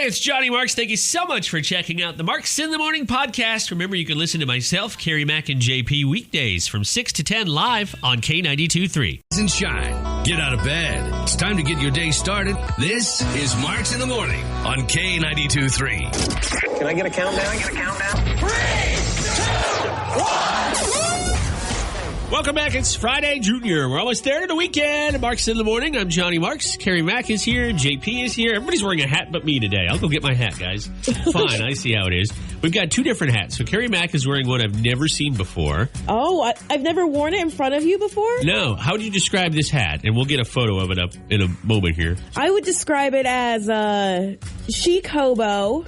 Hey, it's Johnny Marks. Thank you so much for checking out the Marks in the Morning podcast. Remember, you can listen to myself, Carrie Mack, and JP weekdays from 6 to 10 live on K92.3. And shine. Get out of bed. It's time to get your day started. This is Marks in the Morning on K92.3. Can I get a countdown? 3, 2, 1. Welcome back. It's Friday, Junior. We're almost there to the weekend. Marks in the Morning. I'm Johnny Marks. Carrie Mack is here. JP is here. Everybody's wearing a hat but me today. I'll go get my hat, guys. Fine. I see how it is. We've got two different hats. So Carrie Mack is wearing one I've never seen before. Oh, I've never worn it in front of you before? No. How do you describe this hat? And we'll get a photo of it up in a moment here. I would describe it as chic hobo.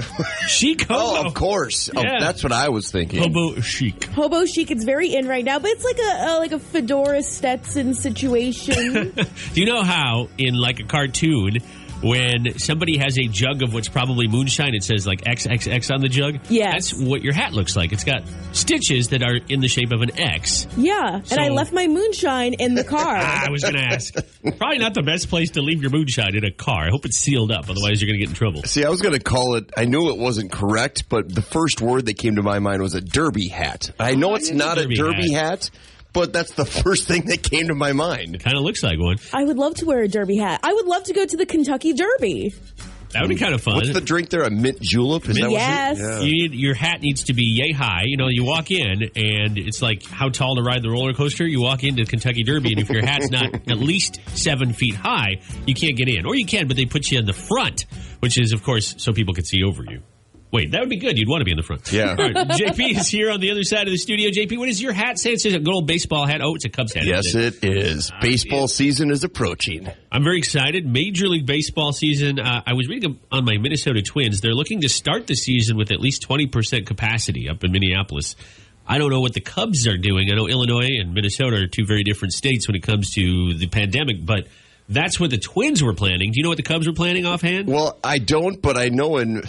Chic hobo? Oh, of course. Yeah. Oh, that's what I was thinking. Hobo chic. Hobo chic. It's very in right now, but it's like a fedora Stetson situation. Do you know how in like a cartoon when somebody has a jug of what's probably moonshine, it says like XXX on the jug? Yes. That's what your hat looks like. It's got stitches that are in the shape of an X. Yeah, So- and I left my moonshine in the car. I was going to ask. Probably not the best place to leave your moonshine, in a car. I hope it's sealed up, otherwise you're going to get in trouble. See, I was going to call it, I knew it wasn't correct, but the first word that came to my mind was a derby hat. I know it's not a derby hat, but that's the first thing that came to my mind. Kind of looks like one. I would love to wear a derby hat. I would love to go to the Kentucky Derby. That would be kind of fun. What's the drink there? A mint julep? Is that Yes. what You need, your hat needs to be yay high. You know, you walk in, and it's like how tall to ride the roller coaster. You walk into Kentucky Derby, and if your hat's not at least 7 feet high, you can't get in. Or you can, but they put you in the front, which is, of course, so people can see over you. Wait, that would be good. You'd want to be in the front. Yeah. All right, JP is here on the other side of the studio. JP, what does your hat say? It says a good old baseball hat. Oh, it's a Cubs hat. Yes, it is. Baseball season is approaching. I'm very excited. Major League Baseball season. I was reading on my Minnesota Twins. They're looking to start the season with at least 20% capacity up in Minneapolis. I don't know what the Cubs are doing. I know Illinois and Minnesota are two very different states when it comes to the pandemic, but that's what the Twins were planning. Do you know what the Cubs were planning offhand? Well, I don't, but I know in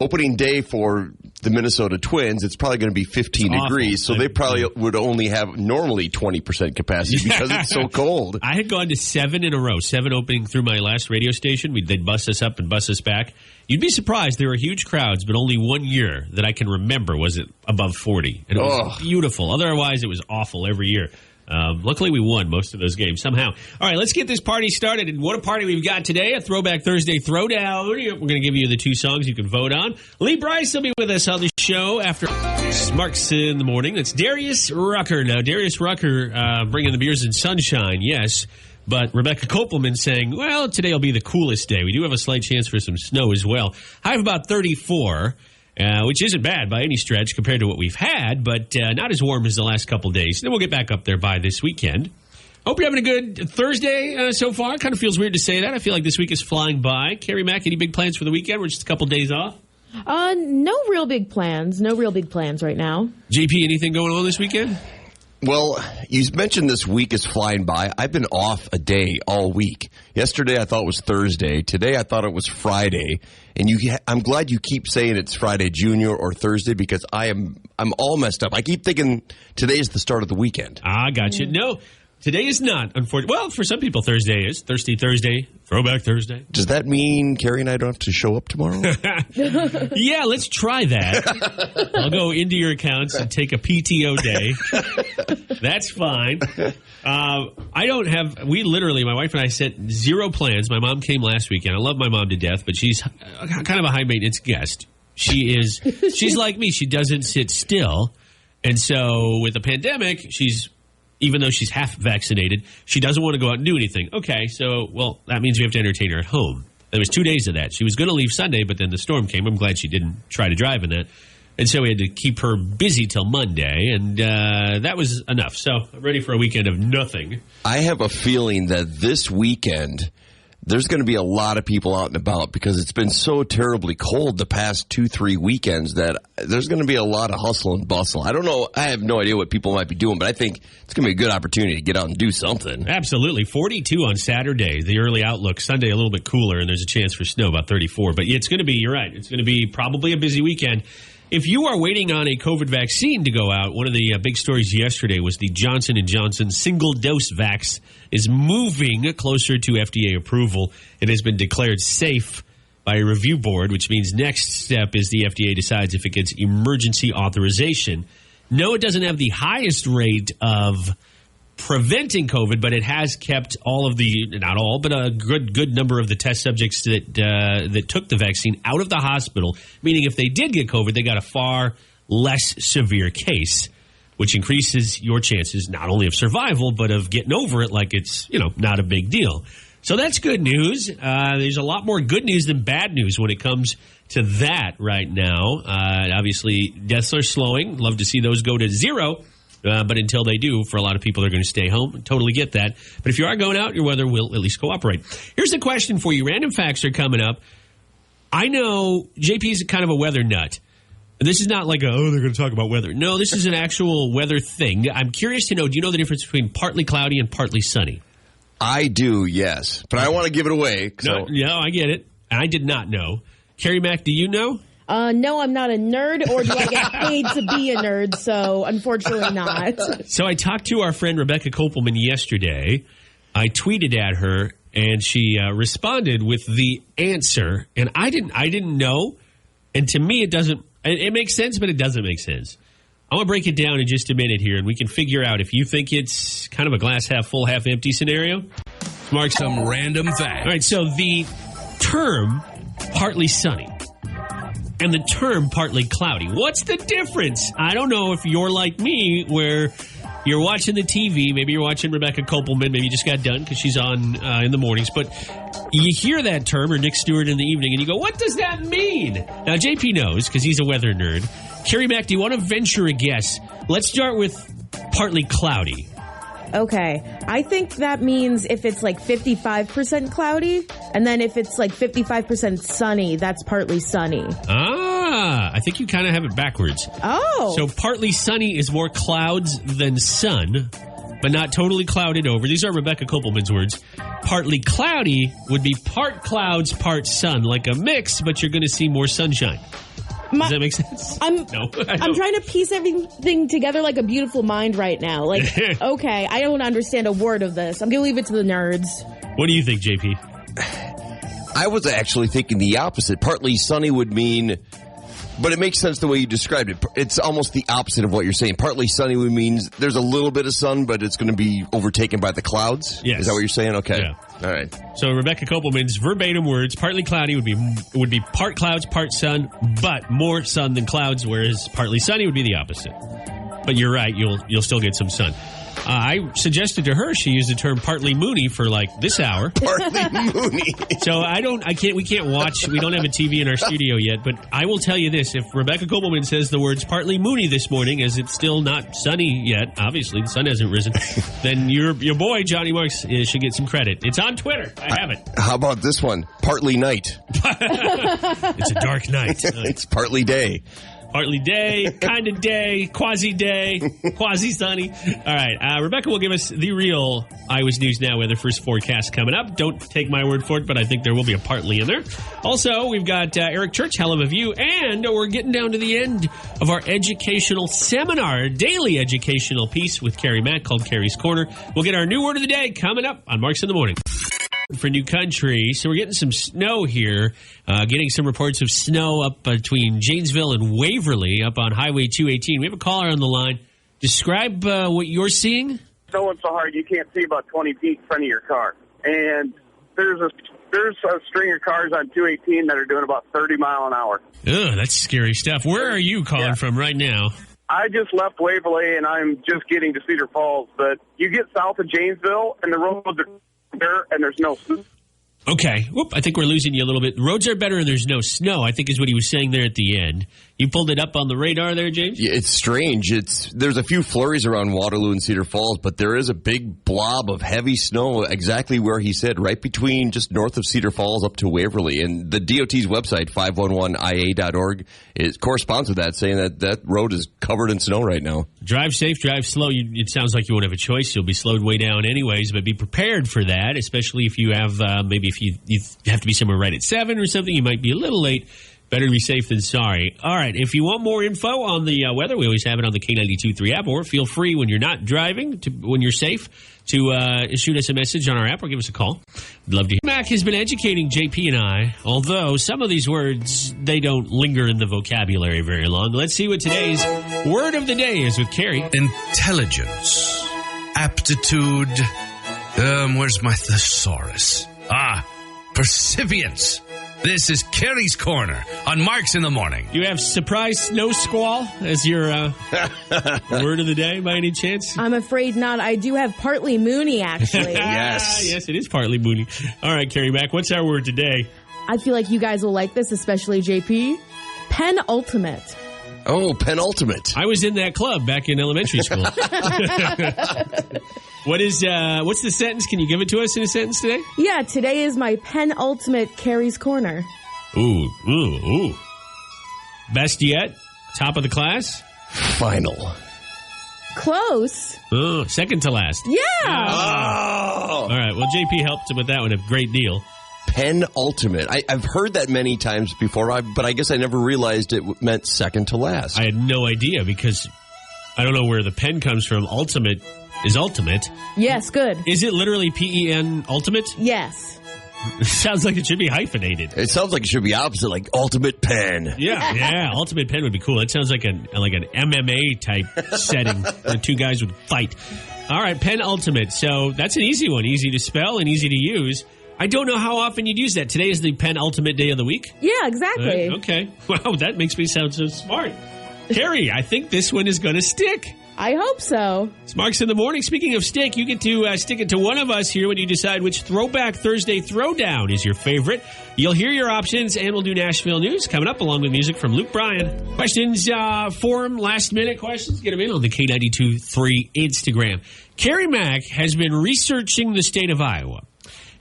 opening day for the Minnesota Twins, it's probably going to be 15 It's degrees, awful. so they probably would only have normally 20% capacity because it's so cold. I had gone to 7 in a row, 7 opening through my last radio station. They'd bus us up and bus us back. You'd be surprised. There were huge crowds, but only one year that I can remember was it above 40. And it was beautiful. Otherwise, it was awful every year. Luckily, we won most of those games somehow. All right, let's get this party started. And what a party we've got today. A Throwback Thursday Throwdown. We're going to give you the 2 songs you can vote on. Lee Brice will be with us on the show after Marks in the Morning. That's Darius Rucker. Now, Darius Rucker bringing the beers and sunshine, yes. But Rebecca Kopelman saying, well, today will be the coolest day. We do have a slight chance for some snow as well. High of about 34. Which isn't bad by any stretch compared to what we've had, but not as warm as the last couple days. Then we'll get back up there by this weekend. Hope you're having a good Thursday so far. Kind of feels weird to say that. I feel like this week is flying by. Carrie Mack, any big plans for the weekend? We're just a couple days off. No real big plans. No real big plans right now. JP, anything going on this weekend? Well, you mentioned this week is flying by. I've been off a day all week. Yesterday I thought it was Thursday. Today I thought it was Friday. And I'm glad you keep saying it's Friday Junior or Thursday because I'm all messed up. I keep thinking today's the start of the weekend. I got you. No, today is not, unfortunately. Well, for some people, Thursday is. Thirsty Thursday, Throwback Thursday. Does that mean Carrie and I don't have to show up tomorrow? Yeah, let's try that. I'll go into your accounts and take a PTO day. That's fine. We literally, my wife and I set 0 plans. My mom came last weekend. I love my mom to death, but she's kind of a high maintenance guest. She's like me. She doesn't sit still. And so with the pandemic, even though she's half vaccinated, she doesn't want to go out and do anything. Okay, so, well, that means we have to entertain her at home. There was 2 days of that. She was going to leave Sunday, but then the storm came. I'm glad she didn't try to drive in that. And so we had to keep her busy till Monday, and that was enough. So I'm ready for a weekend of nothing. I have a feeling that this weekend there's going to be a lot of people out and about because it's been so terribly cold the past 2-3 weekends that there's going to be a lot of hustle and bustle. I don't know. I have no idea what people might be doing, but I think it's going to be a good opportunity to get out and do something. Absolutely. 42 on Saturday, the early outlook. Sunday, a little bit cooler, and there's a chance for snow, about 34. But it's going to be, you're right, it's going to be probably a busy weekend. If you are waiting on a COVID vaccine to go out, one of the big stories yesterday was the Johnson & Johnson single-dose vax is moving closer to FDA approval. It has been declared safe by a review board, which means next step is the FDA decides if it gets emergency authorization. No, it doesn't have the highest rate of preventing COVID, but it has kept all of the, not all, but a good number of the test subjects that took the vaccine out of the hospital, meaning if they did get COVID, they got a far less severe case, which increases your chances not only of survival, but of getting over it like it's, not a big deal. So that's good news. There's a lot more good news than bad news when it comes to that right now. Obviously, deaths are slowing. Love to see those go to zero. But until they do, for a lot of people, they're going to stay home. Totally get that. But if you are going out, your weather will at least cooperate. Here's the question for you. Random facts are coming up. I know JP's kind of a weather nut. This is not like they're going to talk about weather. No, this is an actual weather thing. I'm curious to know, do you know the difference between partly cloudy and partly sunny? I do, yes. But I don't want to give it away. So. No, I get it. I did not know. Carrie Mack, do you know? No, I'm not a nerd, or do I get paid to be a nerd? So, unfortunately not. So, I talked to our friend Rebecca Kopelman yesterday. I tweeted at her, and she responded with the answer. And I didn't know. And to me, it makes sense, but it doesn't make sense. I'm going to break it down in just a minute here, and we can figure out if you think it's kind of a glass half full, half empty scenario. Mark some random fact. All right, so the term partly sunny and the term partly cloudy, what's the difference? I don't know if you're like me, where you're watching the TV, maybe you're watching Rebecca Kopelman, maybe you just got done because she's on in the mornings, but you hear that term, or Nick Stewart in the evening, and you go, what does that mean? Now, JP knows because he's a weather nerd. Carrie Mack, do you want to venture a guess? Let's start with partly cloudy. Okay. I think that means if it's like 55% cloudy, and then if it's like 55% sunny, that's partly sunny. I think you kind of have it backwards. Oh. So partly sunny is more clouds than sun, but not totally clouded over. These are Rebecca Kopelman's words. Partly cloudy would be part clouds, part sun, like a mix, but you're going to see more sunshine. Does that make sense? I'm trying to piece everything together like a beautiful mind right now. Like, okay, I don't understand a word of this. I'm going to leave it to the nerds. What do you think, JP? I was actually thinking the opposite. Partly sunny would mean, but it makes sense the way you described it. It's almost the opposite of what you're saying. Partly sunny would mean there's a little bit of sun, but it's going to be overtaken by the clouds. Yes. Is that what you're saying? Okay. Yeah. All right. So Rebecca Kopelman's verbatim words: partly cloudy would be part clouds, part sun, but more sun than clouds, whereas partly sunny would be the opposite. But you're right; you'll still get some sun. I suggested to her she use the term partly Moony for like this hour. Partly Moony. So we can't watch. We don't have a TV in our studio yet, but I will tell you this. If Rebecca Kopelman says the words partly Moony this morning, as it's still not sunny yet, obviously the sun hasn't risen, then your boy, Johnny Marks, should get some credit. It's on Twitter. I have it. How about this one? Partly night. It's a dark night. It's partly day. Partly day, kind of day, quasi-day, quasi-sunny. All right, Rebecca will give us the real Iowa's News Now weather first forecast coming up. Don't take my word for it, but I think there will be a partly in there. Also, we've got Eric Church, Hell of a View, and we're getting down to the end of our educational seminar, daily educational piece with Carrie Mack called Carrie's Corner. We'll get our new word of the day coming up on Marks in the Morning. For New Country, so we're getting some snow here, getting some reports of snow up between Janesville and Waverly up on Highway 218. We have a caller on the line. Describe what you're seeing. Snowing so hard you can't see about 20 feet in front of your car. And there's a string of cars on 218 that are doing about 30 mile an hour. Oh, that's scary stuff. Where are you calling from right now? I just left Waverly, and I'm just getting to Cedar Falls. But you get south of Janesville, and the roads are there, and there's no snow. Okay. Whoop, I think we're losing you a little bit. Roads are better and there's no snow, I think is what he was saying there at the end. You pulled it up on the radar there, James? Yeah, it's strange. There's a few flurries around Waterloo and Cedar Falls, but there is a big blob of heavy snow exactly where he said, right between just north of Cedar Falls up to Waverly. And the DOT's website, 511ia.org, it corresponds with that, saying that road is covered in snow right now. Drive safe, drive slow. It sounds like you won't have a choice. You'll be slowed way down anyways, but be prepared for that, especially if you have maybe if you have to be somewhere right at 7 or something. You might be a little late. Better to be safe than sorry. All right, if you want more info on the weather, we always have it on the K92.3 app, or feel free when you're not driving, when you're safe, to shoot us a message on our app or give us a call. I'd love to hear. Mac has been educating JP and I, although some of these words, they don't linger in the vocabulary very long. Let's see what today's word of the day is with Carrie. Intelligence. Aptitude. Where's my thesaurus? Percipience. This is Carrie's Corner on Marks in the Morning. You have surprise snow squall as your word of the day by any chance? I'm afraid not. I do have partly Moony, actually. Yes. Yes, it is partly Moony. All right, Carrie Mack, what's our word today? I feel like you guys will like this, especially JP. Penultimate. Oh, penultimate. I was in that club back in elementary school. What's the sentence? Can you give it to us in a sentence today? Yeah, today is my penultimate Carrie's Corner. Ooh. Best yet? Top of the class? Final. Close. Oh, second to last. Yeah. Oh. All right. Well, JP helped with that one a great deal. Penultimate. I've heard that many times before, but I guess I never realized it meant second to last. I had no idea because I don't know where the pen comes from. Ultimate is ultimate. Yes, good. Is it literally PEN ultimate? Yes. Sounds like it should be hyphenated. It sounds like it should be opposite, like ultimate pen. Yeah. Ultimate pen would be cool. It sounds like an MMA type setting where two guys would fight. All right, penultimate. So that's an easy one. Easy to spell and easy to use. I don't know how often you'd use that. Today is the penultimate day of the week? Yeah, exactly. Okay. Wow, that makes me sound so smart. Carrie, I think this one is going to stick. I hope so. It's Marks in the Morning. Speaking of stick, you get to stick it to one of us here when you decide which Throwback Thursday Throwdown is your favorite. You'll hear your options, and we'll do Nashville news coming up along with music from Luke Bryan. Questions, forum, last-minute questions, get them in on the K92.3 Instagram. Carrie Mack has been researching the state of Iowa.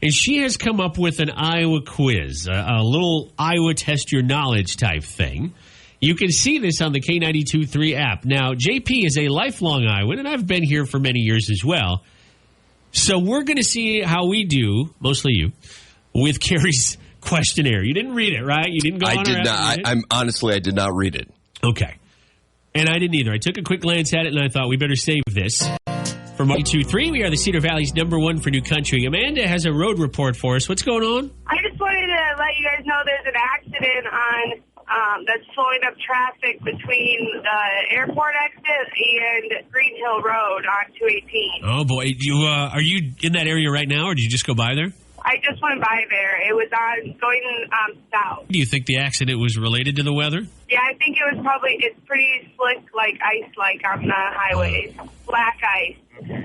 And she has come up with an Iowa quiz, a little Iowa test your knowledge type thing. You can see this on the K92.3 app. Now, JP is a lifelong Iowan, and I've been here for many years as well. So we're going to see how we do, mostly you, with Carrie's questionnaire. You didn't read it, right? You didn't go on I did not. I did not read it. Okay. And I didn't either. I took a quick glance at it, and I thought we better save this. From 1-2-3, we are the Cedar Valley's #1 for New Country. Amanda has a road report for us. What's going on? I just wanted to let you guys know there's an accident on that's slowing up traffic between the airport exit and Green Hill Road on 218. Oh, boy. Are you in that area right now, or did you just go by there? I just went by there. It was going south. Do you think the accident was related to the weather? Yeah, I think it was it's pretty slick, like ice-like on the highways. Black ice.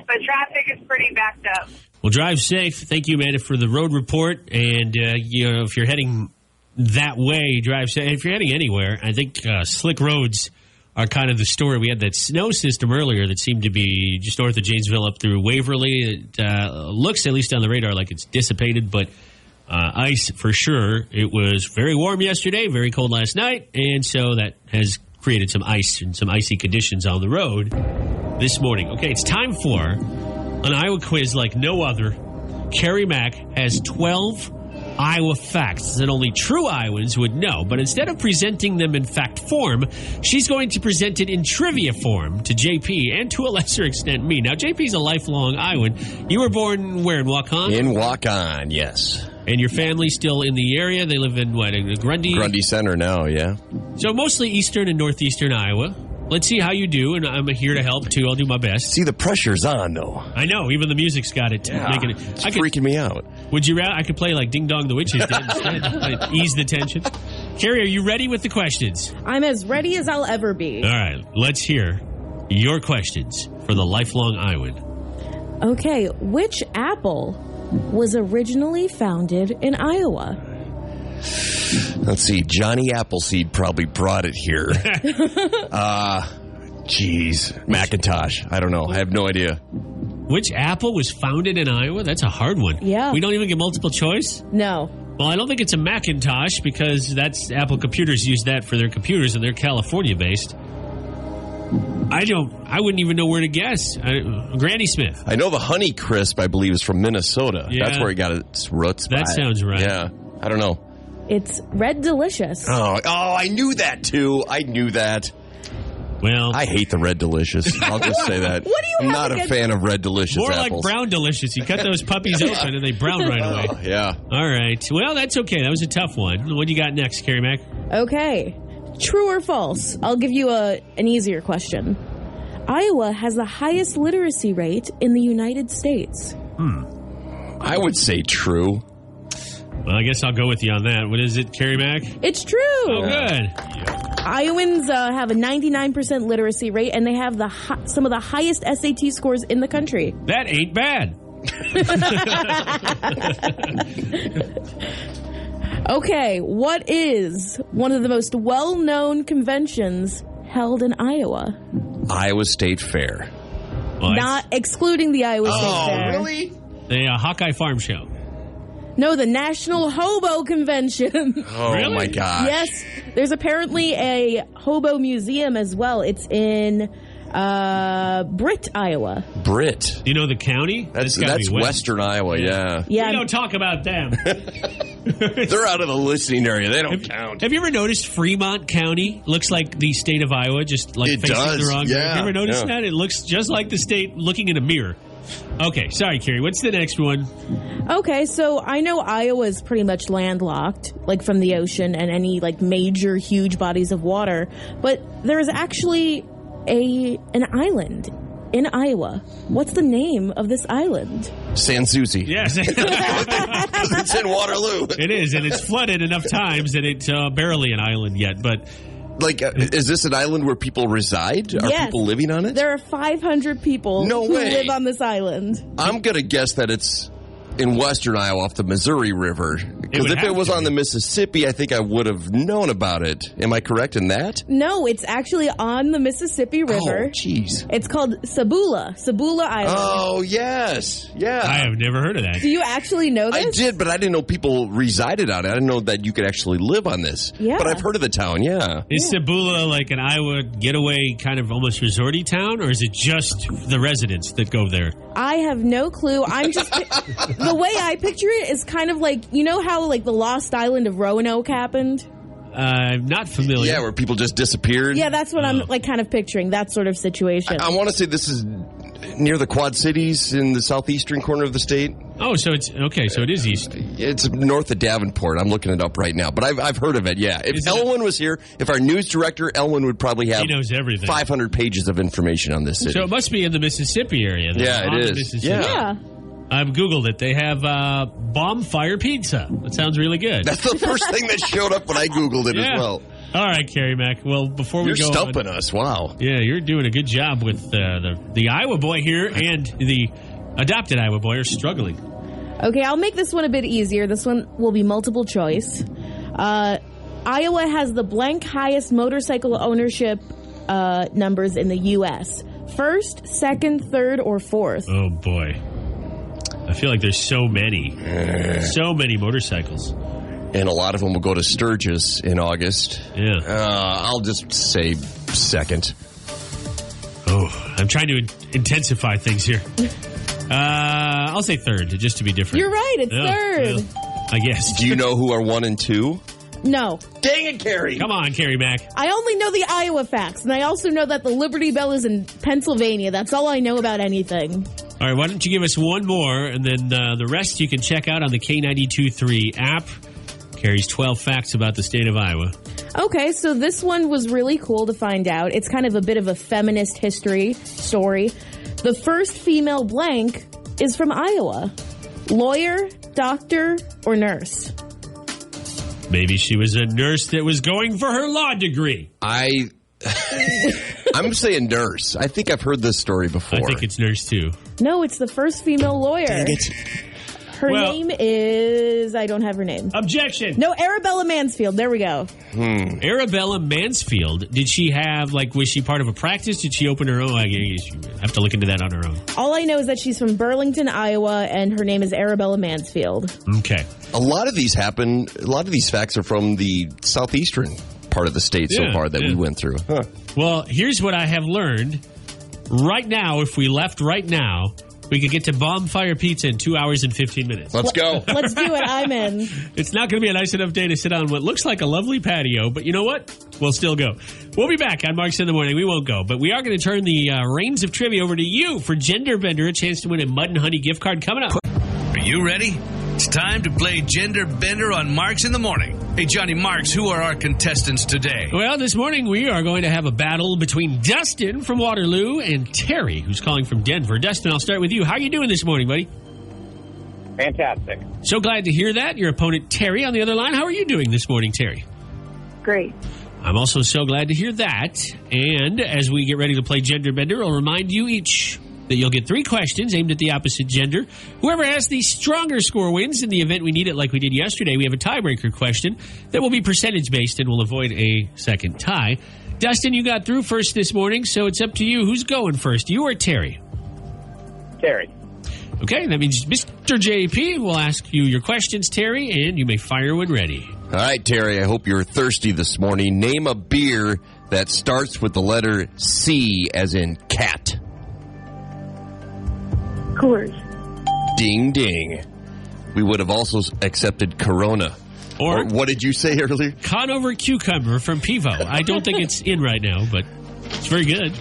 But traffic is pretty backed up. Well, drive safe. Thank you, Amanda, for the road report. And, if you're heading that way, drive safe. If you're heading anywhere, I think slick roads are kind of the story. We had that snow system earlier that seemed to be just north of Janesville up through Waverly. It looks, at least on the radar, like it's dissipated, but ice for sure. It was very warm yesterday, very cold last night, and so that has created some ice and some icy conditions on the road this morning. Okay, it's time for an Iowa quiz like no other. Carrie Mack has 12 Iowa facts that only true Iowans would know, but instead of presenting them in fact form, she's going to present it in trivia form to JP and to a lesser extent me. Now, JP's a lifelong Iowan. You were born where, in Waukon? In Waukon, yes. And your family's still in the area? They live in what, Grundy? Grundy Center now, yeah. So mostly eastern and northeastern Iowa. Let's see how you do, and I'm here to help, too. I'll do my best. See, the pressure's on, though. I know. Even the music's got it. Yeah, making it. it's freaking me out. Would you rather? I could play like Ding Dong the Witches did instead. Ease the tension. Carrie, are you ready with the questions? I'm as ready as I'll ever be. All right. Let's hear your questions for the lifelong Iowan. Okay. Which apple was originally founded in Iowa? Let's see. Johnny Appleseed probably brought it here. Macintosh. I don't know. I have no idea. Which apple was founded in Iowa? That's a hard one. Yeah. We don't even get multiple choice? No. Well, I don't think it's a Macintosh because that's Apple Computers use that for their computers and they're California-based. I wouldn't even know where to guess. Granny Smith. I know the Honey Crisp, I believe, is from Minnesota. Yeah. That's where he got its roots. That sounds right. Yeah. I don't know. It's Red Delicious. Oh, I knew that, too. I knew that. Well, I hate the Red Delicious. I'll just say that. What do you I'm have not a fan of Red Delicious more apples. like Brown Delicious. You cut those puppies open and they brown right away. Oh, yeah. All right. Well, that's okay. That was a tough one. What do you got next, Carrie Mack? Okay. True or false? I'll give you an easier question. Iowa has the highest literacy rate in the United States. I would say true. Well, I guess I'll go with you on that. What is it, Carrie Mack? It's true. Oh, good. Iowans have a 99% literacy rate, and they have some of the highest SAT scores in the country. That ain't bad. Okay, what is one of the most well-known conventions held in Iowa? Iowa State Fair. Well, Not excluding the Iowa State Fair. Really? the Hawkeye Farm Show. No, the National Hobo Convention. Oh, Really? my gosh. Yes, there's apparently a hobo museum as well. It's in Britt, Iowa. Britt. Do you know the county? That's gotta be west. Western Iowa, yeah. Yeah, We don't talk about them. They're out of the listening area. They don't count. Have you ever noticed Fremont County looks like the state of Iowa, just like It facing does, the wrong way? yeah, Have you ever noticed yeah. that? It looks just like the state looking in a mirror. Okay, sorry, Carrie. What's the next one? Okay, so I know Iowa is pretty much landlocked, like from the ocean and any like major huge bodies of water, but there is actually an island in Iowa. What's the name of this island? San Souci. Yes. It's in Waterloo. It is, and it's flooded enough times that it's barely an island yet, but... Like, is this an island where people reside? Are Yes. people living on it? There are 500 people No who way. live on this island. I'm going to guess that it's in western Iowa off the Missouri River. Because would if it have was to on be. the Mississippi, I think I would have known about it. Am I correct in that? No, it's actually on the Mississippi River. Oh, jeez. It's called Sabula Island. Oh, yes. Yeah. I have never heard of that. Do you actually know this? I did, but I didn't know people resided on it. I didn't know that you could actually live on this. Yeah. But I've heard of the town, yeah. Is Sabula like an Iowa getaway kind of almost resorty town, or is it just the residents that go there? I have no clue. I'm just the way I picture it is kind of like, you know how like the Lost Island of Roanoke happened? I'm not familiar. Yeah, where people just disappeared. Yeah, that's what I'm like kind of picturing, that sort of situation. I want to say this is near the Quad Cities in the southeastern corner of the state. Oh, so it's okay. So it is east. It's north of Davenport. I'm looking it up right now, but I've heard of it. Yeah, if Is it Elwin was here, if our news director Elwin would probably have He knows everything. 500 pages of information on this city. So it must be in the Mississippi area. Then, Yeah, it on the is. Mississippi. Yeah. yeah. I've Googled it. They have bonfire pizza. That sounds really good. That's the first thing that showed up when I Googled it Yeah. as well. All right, Carrie Mack. Well, before we You're go stumping on, us. Wow. yeah, you're doing a good job with the Iowa boy here, and the adopted Iowa boy are struggling. Okay, I'll make this one a bit easier. This one will be multiple choice. Iowa has the blank highest motorcycle ownership numbers in the U.S. First, second, third, or fourth? Oh boy, I feel like there's so many motorcycles. And a lot of them will go to Sturgis in August. Yeah. I'll just say second. Oh, I'm trying to intensify things here. I'll say third, just to be different. You're right, it's Yeah, third. yeah. I guess. Do you know who are 1 and 2? No. Dang it, Carrie. Come on, Carrie Mack. I only know the Iowa facts, and I also know that the Liberty Bell is in Pennsylvania. That's all I know about anything. All right, why don't you give us one more, and then the rest you can check out on the K92.3 app. Carries 12 facts about the state of Iowa. Okay, so this one was really cool to find out. It's kind of a bit of a feminist history story. The first female blank is from Iowa. Lawyer, doctor, or nurse? Maybe she was a nurse that was going for her law degree. I'm saying nurse. I think I've heard this story before. I think it's nurse, too. No, it's the first female lawyer. Dang it. Her name is... I don't have her name. Objection. No, Arabella Mansfield. There we go. Arabella Mansfield, did she have, was she part of a practice? Did she open her own? I guess you have to look into that on her own. All I know is that she's from Burlington, Iowa, and her name is Arabella Mansfield. Okay. A lot of these facts are from the southeastern part of the state so Yeah, far that yeah. we went through. Huh. Well, here's what I have learned. Right now, if we left right now, We could get to Bonfire Pizza in 2 hours and 15 minutes. Let's go. Let's do it. I'm in. It's not going to be a nice enough day to sit on what looks like a lovely patio, but you know what? We'll still go. We'll be back on Marks in the Morning. We won't go, but we are going to turn the reins of trivia over to you for Gender Bender, a chance to win a Mud and Honey gift card coming up. Are you ready? It's time to play Gender Bender on Marks in the Morning. Hey, Johnny Marks, who are our contestants today? Well, this morning we are going to have a battle between Dustin from Waterloo and Terry, who's calling from Denver. Dustin, I'll start with you. How are you doing this morning, buddy? Fantastic. So glad to hear that. Your opponent, Terry, on the other line. How are you doing this morning, Terry? Great. I'm also so glad to hear that. And as we get ready to play Gender Bender, I'll remind you each that you'll get 3 questions aimed at the opposite gender. Whoever has the stronger score wins. In the event we need it like we did yesterday, we have a tiebreaker question that will be percentage-based and will avoid a second tie. Dustin, you got through first this morning, so it's up to you. Who's going first, you or Terry? Terry. Okay, that means Mr. JP will ask you your questions, Terry, and you may fire when ready. All right, Terry, I hope you're thirsty this morning. Name a beer that starts with the letter C as in cat. Coors. Ding, ding. We would have also accepted Corona. Or what did you say earlier? Conover Cucumber from Pivo. I don't think it's in right now, but it's very good.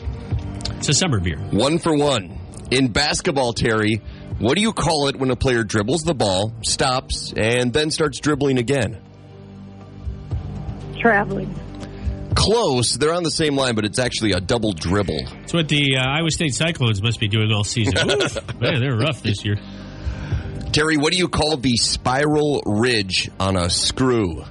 It's a summer beer. 1 for 1. In basketball, Terry, what do you call it when a player dribbles the ball, stops, and then starts dribbling again? Traveling. Close. They're on the same line, but it's actually a double dribble. It's what the Iowa State Cyclones must be doing all season. Oof, man, they're rough this year. Terry, what do you call the spiral ridge on a screw?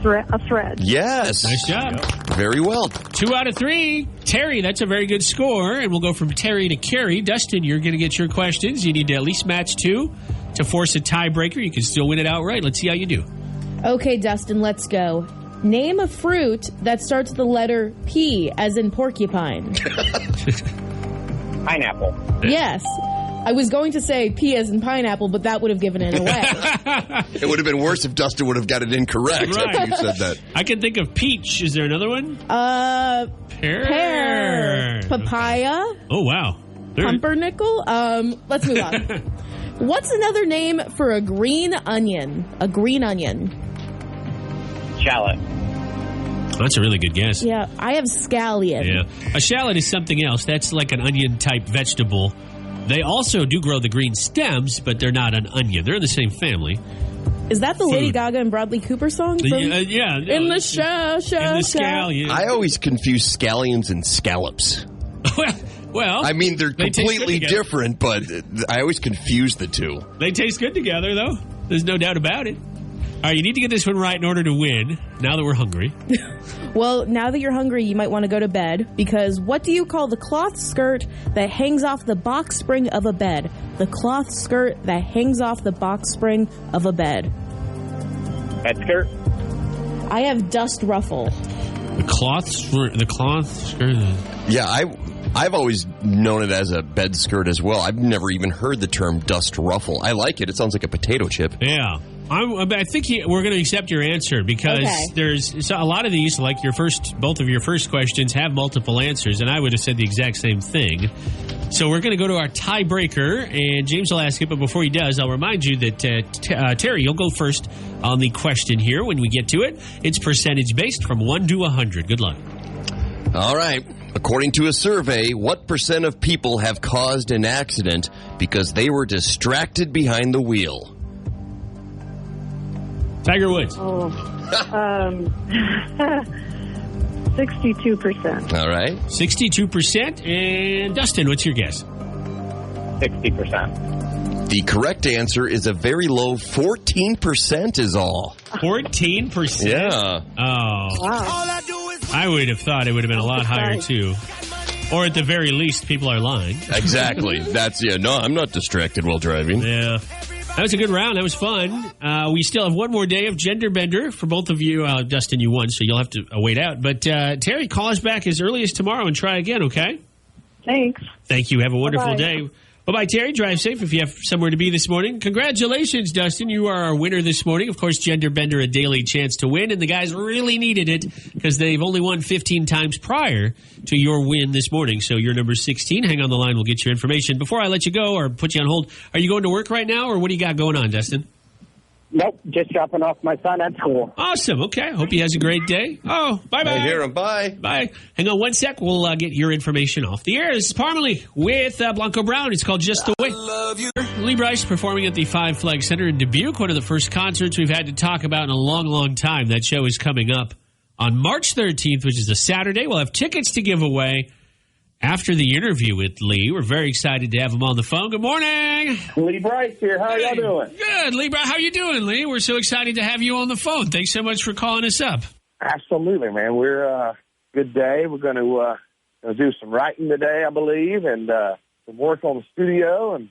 A thread. Yes. Nice job. Very well. 2 out of 3. Terry, that's a very good score. And we'll go from Terry to Carrie. Dustin, you're going to get your questions. You need to at least match 2 to force a tiebreaker. You can still win it outright. Let's see how you do. Okay, Dustin, let's go. Name a fruit that starts with the letter P, as in porcupine. Pineapple. Yes. I was going to say P as in pineapple, but that would have given it away. It would have been worse if Dustin would have got it incorrect Right. after you said that. I can think of peach. Is there another one? Pear. Papaya. Oh, wow. Pumpernickel. Let's move on. What's another name for a green onion? A green onion. Shallot. That's a really good guess. Yeah, I have scallion. Yeah. A shallot is something else. That's like an onion-type vegetable. They also do grow the green stems, but they're not an onion. They're in the same family. Is that the Lady Gaga and Bradley Cooper song? From Yeah. No, in the show. In the scallion. I always confuse scallions and scallops. Well, I mean, they're they taste completely good together. different, but I always confuse the two. They taste good together, though. There's no doubt about it. All right, you need to get this one right in order to win, now that we're hungry. Well, now that you're hungry, you might want to go to bed, because what do you call the cloth skirt that hangs off the box spring of a bed? The cloth skirt that hangs off the box spring of a bed. Head skirt. I have dust ruffle. The cloth skirt. Yeah, I've always known it as a bed skirt as well. I've never even heard the term dust ruffle. I like it. It sounds like a potato chip. Yeah. I think we're going to accept your answer because there's a lot of these, like both of your first questions have multiple answers, and I would have said the exact same thing. So we're going to go to our tiebreaker, and James will ask it, but before he does, I'll remind you that, Terry, you'll go first on the question here when we get to it. It's percentage-based from 1 to 100. Good luck. All right. According to a survey, what % of people have caused an accident because they were distracted behind the wheel? Tiger Woods. 62%. All right. 62%. And Dustin, what's your guess? 60%. The correct answer is a very low 14% is all. 14%? Yeah. Oh. Wow. I would have thought it would have been a lot higher, too. Or at the very least, people are lying. Exactly. No, I'm not distracted while driving. Yeah. That was a good round. That was fun. We still have one more day of Gender Bender for both of you. Dustin, you won, so you'll have to wait out. But Terry, call us back as early as tomorrow and try again, okay? Thanks. Thank you. Have a wonderful Bye-bye. day. Bye-bye, Terry. Drive safe if you have somewhere to be this morning. Congratulations, Dustin. You are our winner this morning. Of course, Gender Bender, a daily chance to win, and the guys really needed it because they've only won 15 times prior to your win this morning. So you're number 16. Hang on the line. We'll get your information. Before I let you go or put you on hold, are you going to work right now, or what do you got going on, Dustin? Nope, just dropping off my son at school. Awesome. Okay. Hope he has a great day. Oh, bye-bye. I hear him. Bye. Bye. Hang on one sec. We'll get your information off the air. This is Parmalee with Blanco Brown. It's called Just the Way. Love you. Lee Brice performing at the Five Flag Center in Dubuque, one of the first concerts we've had to talk about in a long, long time. That show is coming up on March 13th, which is a Saturday. We'll have tickets to give away after the interview with Lee. We're very excited to have him on the phone. Good morning. Lee Brice here. How y'all doing? Good. Lee Brice, how you doing, Lee? We're so excited to have you on the phone. Thanks so much for calling us up. Absolutely, man. We're good day. We're going to do some writing today, I believe, and some work on the studio. And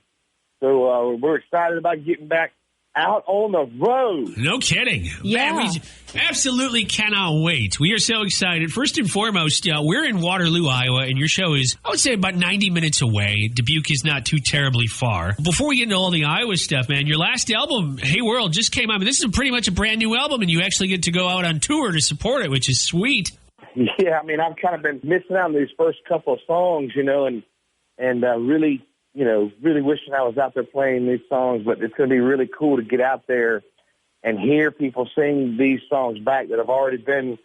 so we're excited about getting back out on the road. No kidding. Yeah. Man, we absolutely cannot wait. We are so excited. First and foremost, we're in Waterloo, Iowa, and your show is, I would say, about 90 minutes away. Dubuque is not too terribly far. Before we get into all the Iowa stuff, man, your last album, Hey World, just came out. I mean, this is pretty much a brand new album, and you actually get to go out on tour to support it, which is sweet. Yeah, I mean, I've kind of been missing out on these first couple of songs, and really, really wishing I was out there playing these songs, but it's going to be really cool to get out there and hear people sing these songs back that have already been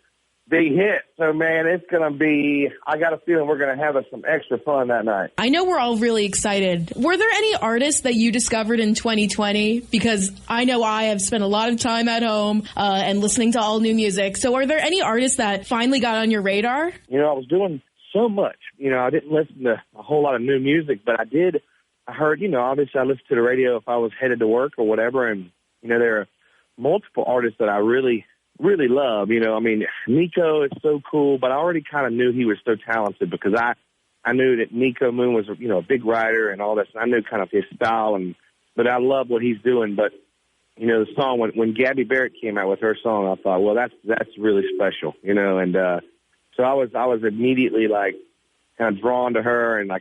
big hits. So, man, it's going to be, I got a feeling we're going to have some extra fun that night. I know we're all really excited. Were there any artists that you discovered in 2020? Because I know I have spent a lot of time at home and listening to all new music. So are there any artists that finally got on your radar? I was doing so much. I didn't listen to a whole lot of new music, but I heard, obviously I listened to the radio if I was headed to work or whatever. And, there are multiple artists that I really, really love. Nico is so cool, but I already kind of knew he was so talented because I knew that Nico Moon was, a big writer and all this. And I knew kind of his style, but I love what he's doing. But, the song, when Gabby Barrett came out with her song, I thought, well, that's really special, and so I was immediately kind of drawn to her, and I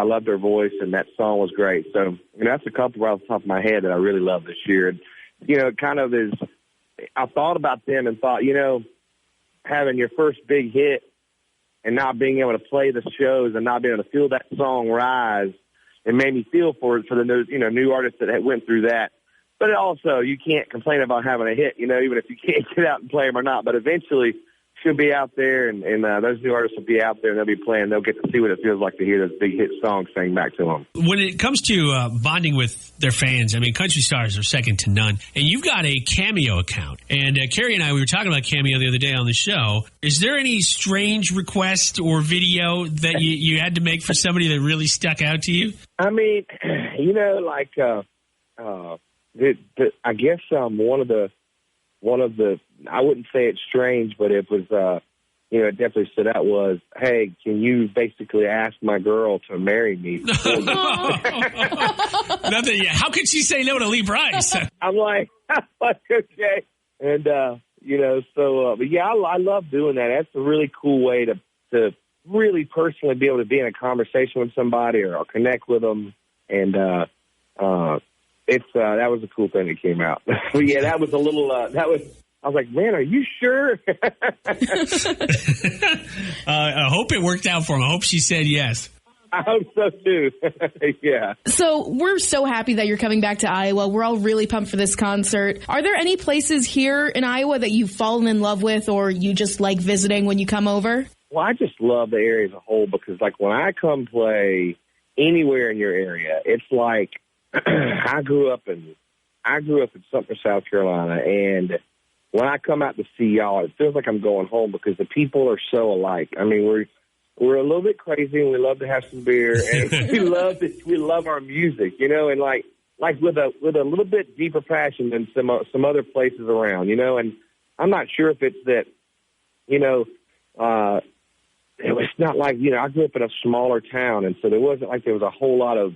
loved her voice, and that song was great. So, that's a couple right off the top of my head that I really love this year. And, it kind of is, I thought about them and thought, having your first big hit and not being able to play the shows and not being able to feel that song rise, it made me feel for the new artists that went through that. But also, you can't complain about having a hit, even if you can't get out and play them or not. But eventually, she'll be out there, and those new artists will be out there, and they'll be playing. They'll get to see what it feels like to hear those big hit songs sang back to them. When it comes to bonding with their fans, I mean, country stars are second to none. And you've got a Cameo account. And Carrie and I, we were talking about Cameo the other day on the show. Is there any strange request or video that you had to make for somebody that really stuck out to you? I mean, I guess one of the I wouldn't say it's strange, but it was it definitely stood out was, hey, can you basically ask my girl to marry me? How could she say no to Lee Brice? I'm like, okay. And but yeah, I love doing that. That's a really cool way to really personally be able to be in a conversation with somebody or connect with them. And that was a cool thing that came out. But yeah, that was a little I was like, man, are you sure? I hope it worked out for him. I hope she said yes. I hope so, too. Yeah. So we're so happy that you're coming back to Iowa. We're all really pumped for this concert. Are there any places here in Iowa that you've fallen in love with or you just like visiting when you come over? Well, I just love the area as a whole because, when I come play anywhere in your area, it's like I grew up in Sumter, South Carolina, and when I come out to see y'all, it feels like I'm going home because the people are so alike. I mean, we're a little bit crazy and we love to have some beer and we love our music, and like with a little bit deeper passion than some other places around, and I'm not sure if it's that, it's not like, I grew up in a smaller town, and so there wasn't like there was a whole lot of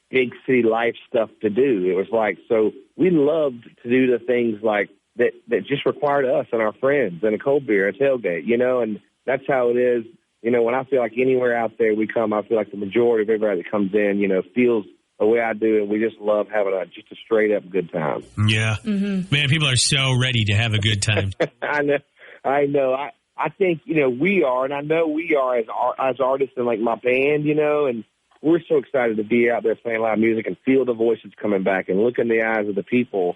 big city life stuff to do. It was like, so we loved to do the things like that just required us and our friends and a cold beer, a tailgate, and that's how it is. When I feel like anywhere out there we come, I feel like the majority of everybody that comes in, feels the way I do, and we just love having just a straight up good time. Yeah. Mm-hmm. Man, people are so ready to have a good time. I know. I think, we are, and I know we are as artists and like my band, and we're so excited to be out there playing live music and feel the voices coming back and look in the eyes of the people.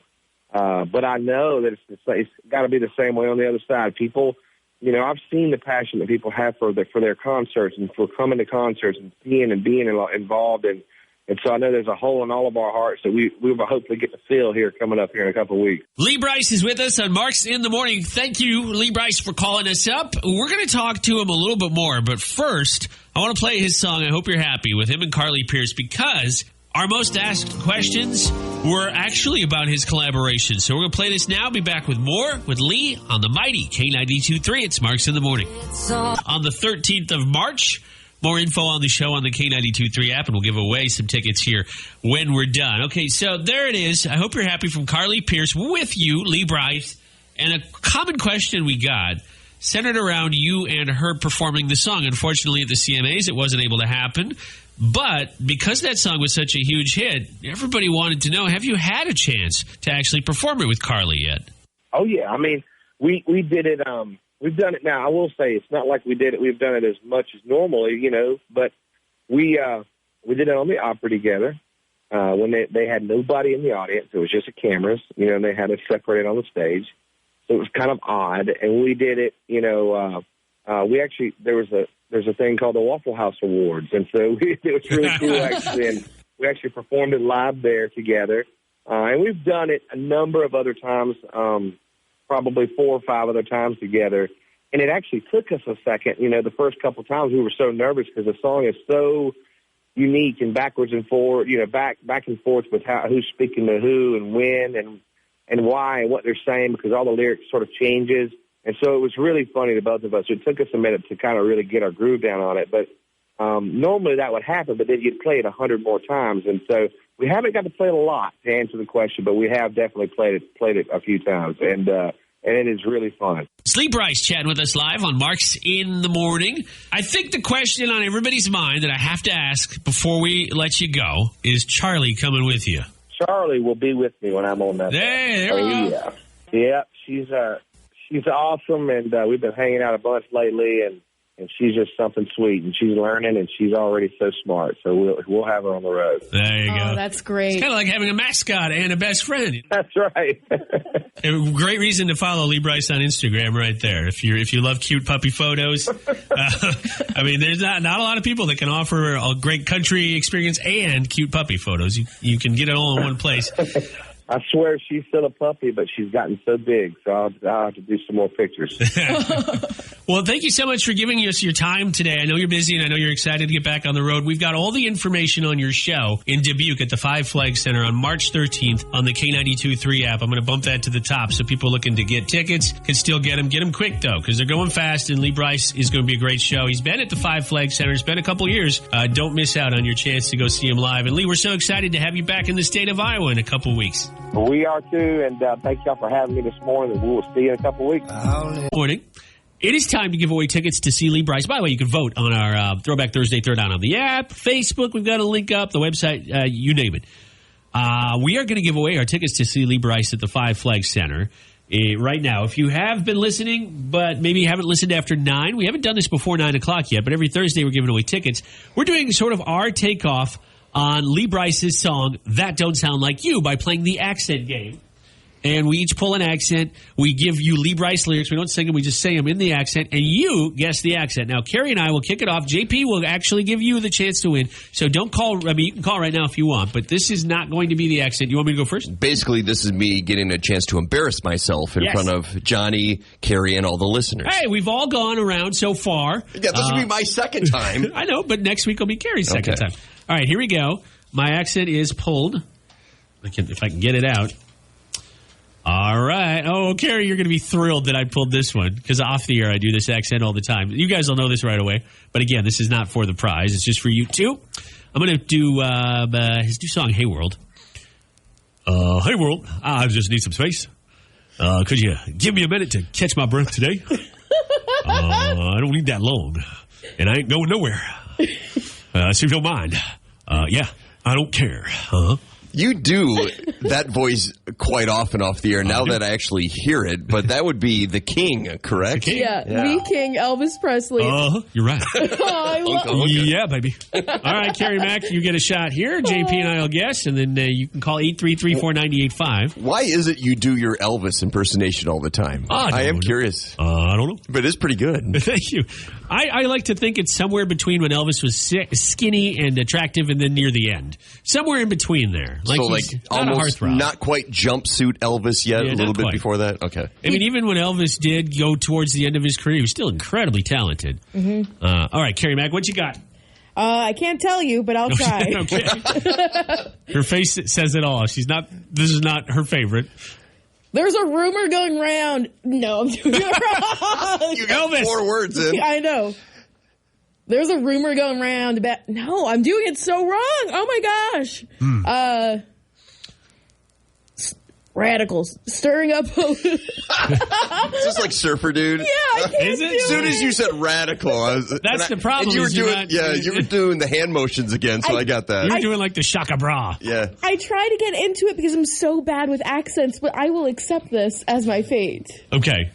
But I know that it's got to be the same way on the other side. People, I've seen the passion that people have for their concerts and for coming to concerts and being involved. And so I know there's a hole in all of our hearts that we will hopefully get to fill here coming up here in a couple of weeks. Lee Brice is with us on Marks in the Morning. Thank you, Lee Brice, for calling us up. We're going to talk to him a little bit more, but first, I want to play his song, I Hope You're Happy, with him and Carly Pearce, because our most asked questions were actually about his collaboration. So we're going to play this now. Be back with more with Lee on the mighty K92.3. It's Marks in the Morning. On the 13th of March, more info on the show on the K92.3 app, and we'll give away some tickets here when we're done. Okay, so there it is. I hope you're happy from Carly Pearce with you, Lee Brice. And a common question we got centered around you and her performing the song. Unfortunately, at the CMAs, it wasn't able to happen. But because that song was such a huge hit, everybody wanted to know, have you had a chance to actually perform it with Carly yet? Oh, yeah. I mean, we did it. We've done it now. I will say it's not like we did it. We've done it as much as normally, but we did it on the opera together when they had nobody in the audience. It was just the cameras, and they had us separated on the stage. So it was kind of odd. And we did it, we actually, there's a thing called the Waffle House Awards. And so it was really cool, actually. And we actually performed it live there together. And we've done it a number of other times, probably 4 or 5 other times together. And it actually took us a second. The first couple times we were so nervous because the song is so unique and backwards and forward, back and forth with who's speaking to who and when and why and what they're saying, because all the lyrics sort of changes. And so it was really funny to both of us. It took us a minute to kind of really get our groove down on it. But normally that would happen, but then you'd play it 100 more times. And so we haven't got to play it a lot to answer the question, but we have definitely played it a few times. And it is really fun. It's Lee Brice chatting with us live on Marks in the Morning. I think the question on everybody's mind that I have to ask before we let you go is Charlie coming with you? Charlie will be with me when I'm on that. There we go. Yeah, she's awesome, and we've been hanging out a bunch lately, and she's just something sweet, and she's learning, and she's already so smart. So we'll have her on the road. There you go. That's great. It's kind of like having a mascot and a best friend. That's right. A great reason to follow Lee Brice on Instagram, right there. If you love cute puppy photos, I mean, there's not a lot of people that can offer a great country experience and cute puppy photos. You can get it all in one place. I swear she's still a puppy, but she's gotten so big, so I'll have to do some more pictures. Well, thank you so much for giving us your time today. I know you're busy, and I know you're excited to get back on the road. We've got all the information on your show in Dubuque at the Five Flags Center on March 13th on the K92.3 app. I'm going to bump that to the top so people looking to get tickets can still get them. Get them quick, though, because they're going fast, and Lee Brice is going to be a great show. He's been at the Five Flags Center. It's been a couple years. Don't miss out on your chance to go see him live. And, Lee, we're so excited to have you back in the state of Iowa in a couple weeks. We are too, and thank y'all for having me this morning, and we will see you in a couple of weeks. Morning. It is time to give away tickets to see Lee Brice. By the way, you can vote on our Throwback Thursday Throwdown on the app, Facebook. We've got a link up, the website, you name it. We are going to give away our tickets to see Lee Brice at the Five Flags Center right now. If you have been listening, but maybe you haven't listened after 9, we haven't done this before 9 o'clock yet, but every Thursday we're giving away tickets. We're doing sort of our takeoff on Lee Brice's song, That Don't Sound Like You, by playing the accent game. And we each pull an accent. We give you Lee Brice lyrics. We don't sing them. We just say them in the accent. And you guess the accent. Now, Carrie and I will kick it off. JP will actually give you the chance to win. So don't call. I mean, you can call right now if you want. But this is not going to be the accent. You want me to go first? Basically, this is me getting a chance to embarrass myself in front of Johnny, Carrie, and all the listeners. Hey, we've all gone around so far. Yeah, this will be my second time. I know, but next week will be Carrie's second time. All right, here we go. My accent is pulled. If I can get it out. All right. Oh, Carrie, you're going to be thrilled that I pulled this one because off the air I do this accent all the time. You guys will know this right away. But again, this is not for the prize. It's just for you too. I'm going to do his new song, Hey World. Hey World, I just need some space. Could you give me a minute to catch my breath today? I don't need that long. And I ain't going nowhere. So if you don't mind. Yeah. I don't care. Uh-huh. You do that voice quite often off the air now that I actually hear it, but that would be the King, correct? The King? Yeah, the King, Elvis Presley. You're right. I love Yeah, baby. All right, Carrie Mack, you get a shot here. JP and I will guess, and then you can call 833-4985. Why is it you do your Elvis impersonation all the time? I am curious. I don't know. But it's pretty good. Thank you. I like to think it's somewhere between when Elvis was skinny and attractive and then near the end. Somewhere in between there. So like almost not quite jumpsuit Elvis yet, a little bit before that? Okay. I mean, even when Elvis did go towards the end of his career, he was still incredibly talented. Mm-hmm. All right, Carrie Mack, what you got? I can't tell you, but I'll try. Okay. Her face says it all. This is not her favorite. There's a rumor going around. No, I'm doing it wrong. You got Elvis. 4 words in. I know. There's a rumor going around about... No, I'm doing it so wrong. Oh, my gosh. Radicals. Stirring up... Is this like Surfer Dude? Yeah, I can't Is it? As soon as you said radical, That's the problem. And you were is doing, you were doing the hand motions again, so I got that. You were doing like the shaka bra. Yeah. I try to get into it because I'm so bad with accents, but I will accept this as my fate. Okay.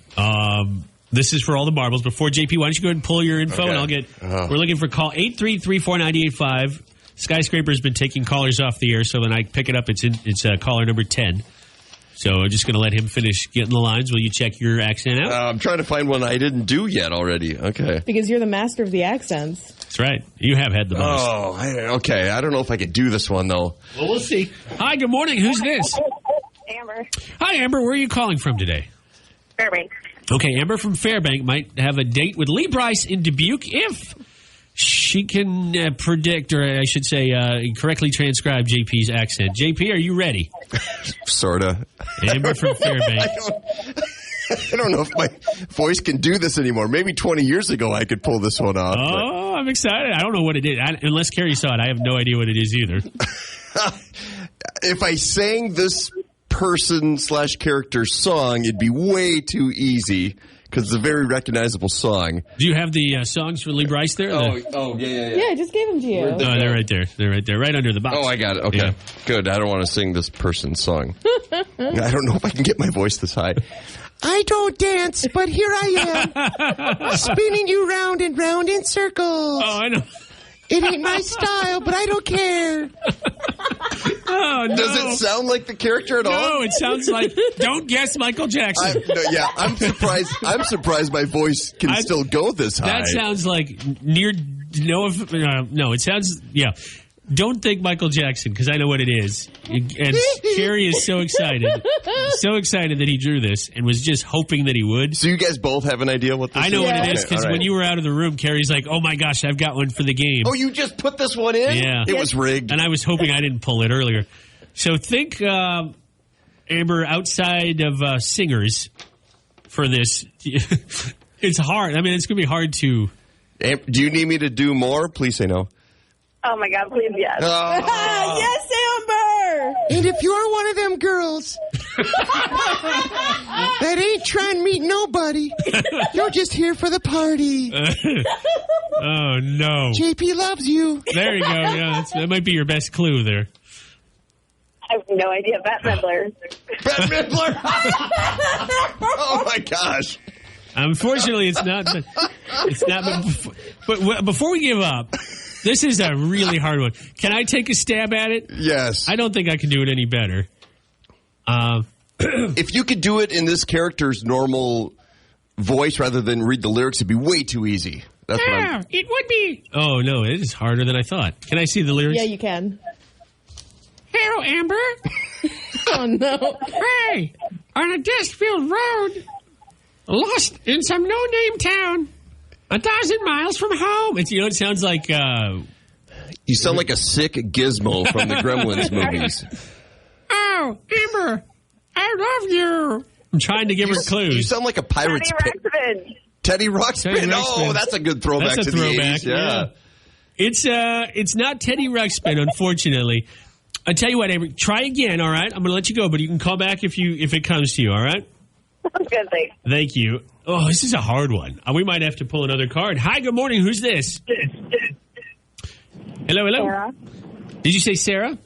This is for all the marbles. Before JP, why don't you go ahead and pull your info, and I'll get... We're looking for call 833-4985. Skyscraper's been taking callers off the air, so when I pick it up, it's caller number 10. So I'm just going to let him finish getting the lines. Will you check your accent out? I'm trying to find one I didn't do yet already. Okay. Because you're the master of the accents. That's right. You have had the most. Okay. I don't know if I could do this one, though. Well, we'll see. Hi, good morning. Who's this? Amber. Hi, Amber. Where are you calling from today? Fairbank. Okay, Amber from Fairbank might have a date with Lee Brice in Dubuque if she can predict, or I should say, correctly transcribe JP's accent. JP, are you ready? Sorta. Amber from Fairbank. I don't know if my voice can do this anymore. Maybe 20 years ago I could pull this one off. Oh, I'm excited. I don't know what it is. Unless Carrie saw it, I have no idea what it is either. If I sang this person/character song, it'd be way too easy because it's a very recognizable song. Do you have the songs for Lee Brice there? Yeah. Yeah, I just gave them to you. Oh, they're right there. They're right there, right under the box. Oh, I got it. Okay, good. I don't want to sing this person's song. I don't know if I can get my voice this high. I don't dance, but here I am, spinning you round and round in circles. Oh, I know. It ain't my style, but I don't care. Oh, no. Does it sound like the character at all? No, it sounds like don't guess Michael Jackson. I'm surprised. I'm surprised my voice can still go this high. That sounds like no. It sounds Don't think Michael Jackson because I know what it is. And Carrie is so excited that he drew this and was just hoping that he would. So you guys both have an idea what this is? I know what it is because when you were out of the room, Carrie's like, "Oh my gosh, I've got one for the game." Oh, you just put this one in? Yeah, it was rigged. And I was hoping I didn't pull it earlier. So think, Amber, outside of singers for this. It's hard. I mean, it's going to be hard to. Do you need me to do more? Please say no. Oh, my God, please, yes. Oh. Yes, Amber! And if you're one of them girls that ain't trying to meet nobody, you're just here for the party. Oh, no. JP loves you. There you go. Yeah, that might be your best clue there. I have no idea. Bette Midler. Bette Midler? Oh, my gosh. Unfortunately, it's not. But before we give up, this is a really hard one. Can I take a stab at it? Yes. I don't think I can do it any better. If you could do it in this character's normal voice rather than read the lyrics, it'd be way too easy. That's what it would be. Oh, no, it is harder than I thought. Can I see the lyrics? Yeah, you can. Hello, Amber. Oh, no. Hey, on a dust-filled road, lost in some no-name town, 1,000 miles from home. It sounds like... You sound like a sick Gizmo from the Gremlins movies. Oh, Amber, I love you. I'm trying to give her clues. You sound like a pirate's Ruxpin. Teddy Ruxpin. Oh, that's a good throwback to the 80s. Yeah. It's not Teddy Ruxpin, unfortunately. I'll tell you what, Amber, try again, all right? I'm going to let you go, but you can call back if it comes to you, all right? Good, thanks. Thank you. Oh, this is a hard one. We might have to pull another card. Hi, good morning. Who's this? Hello. Sarah. Did you say Sarah?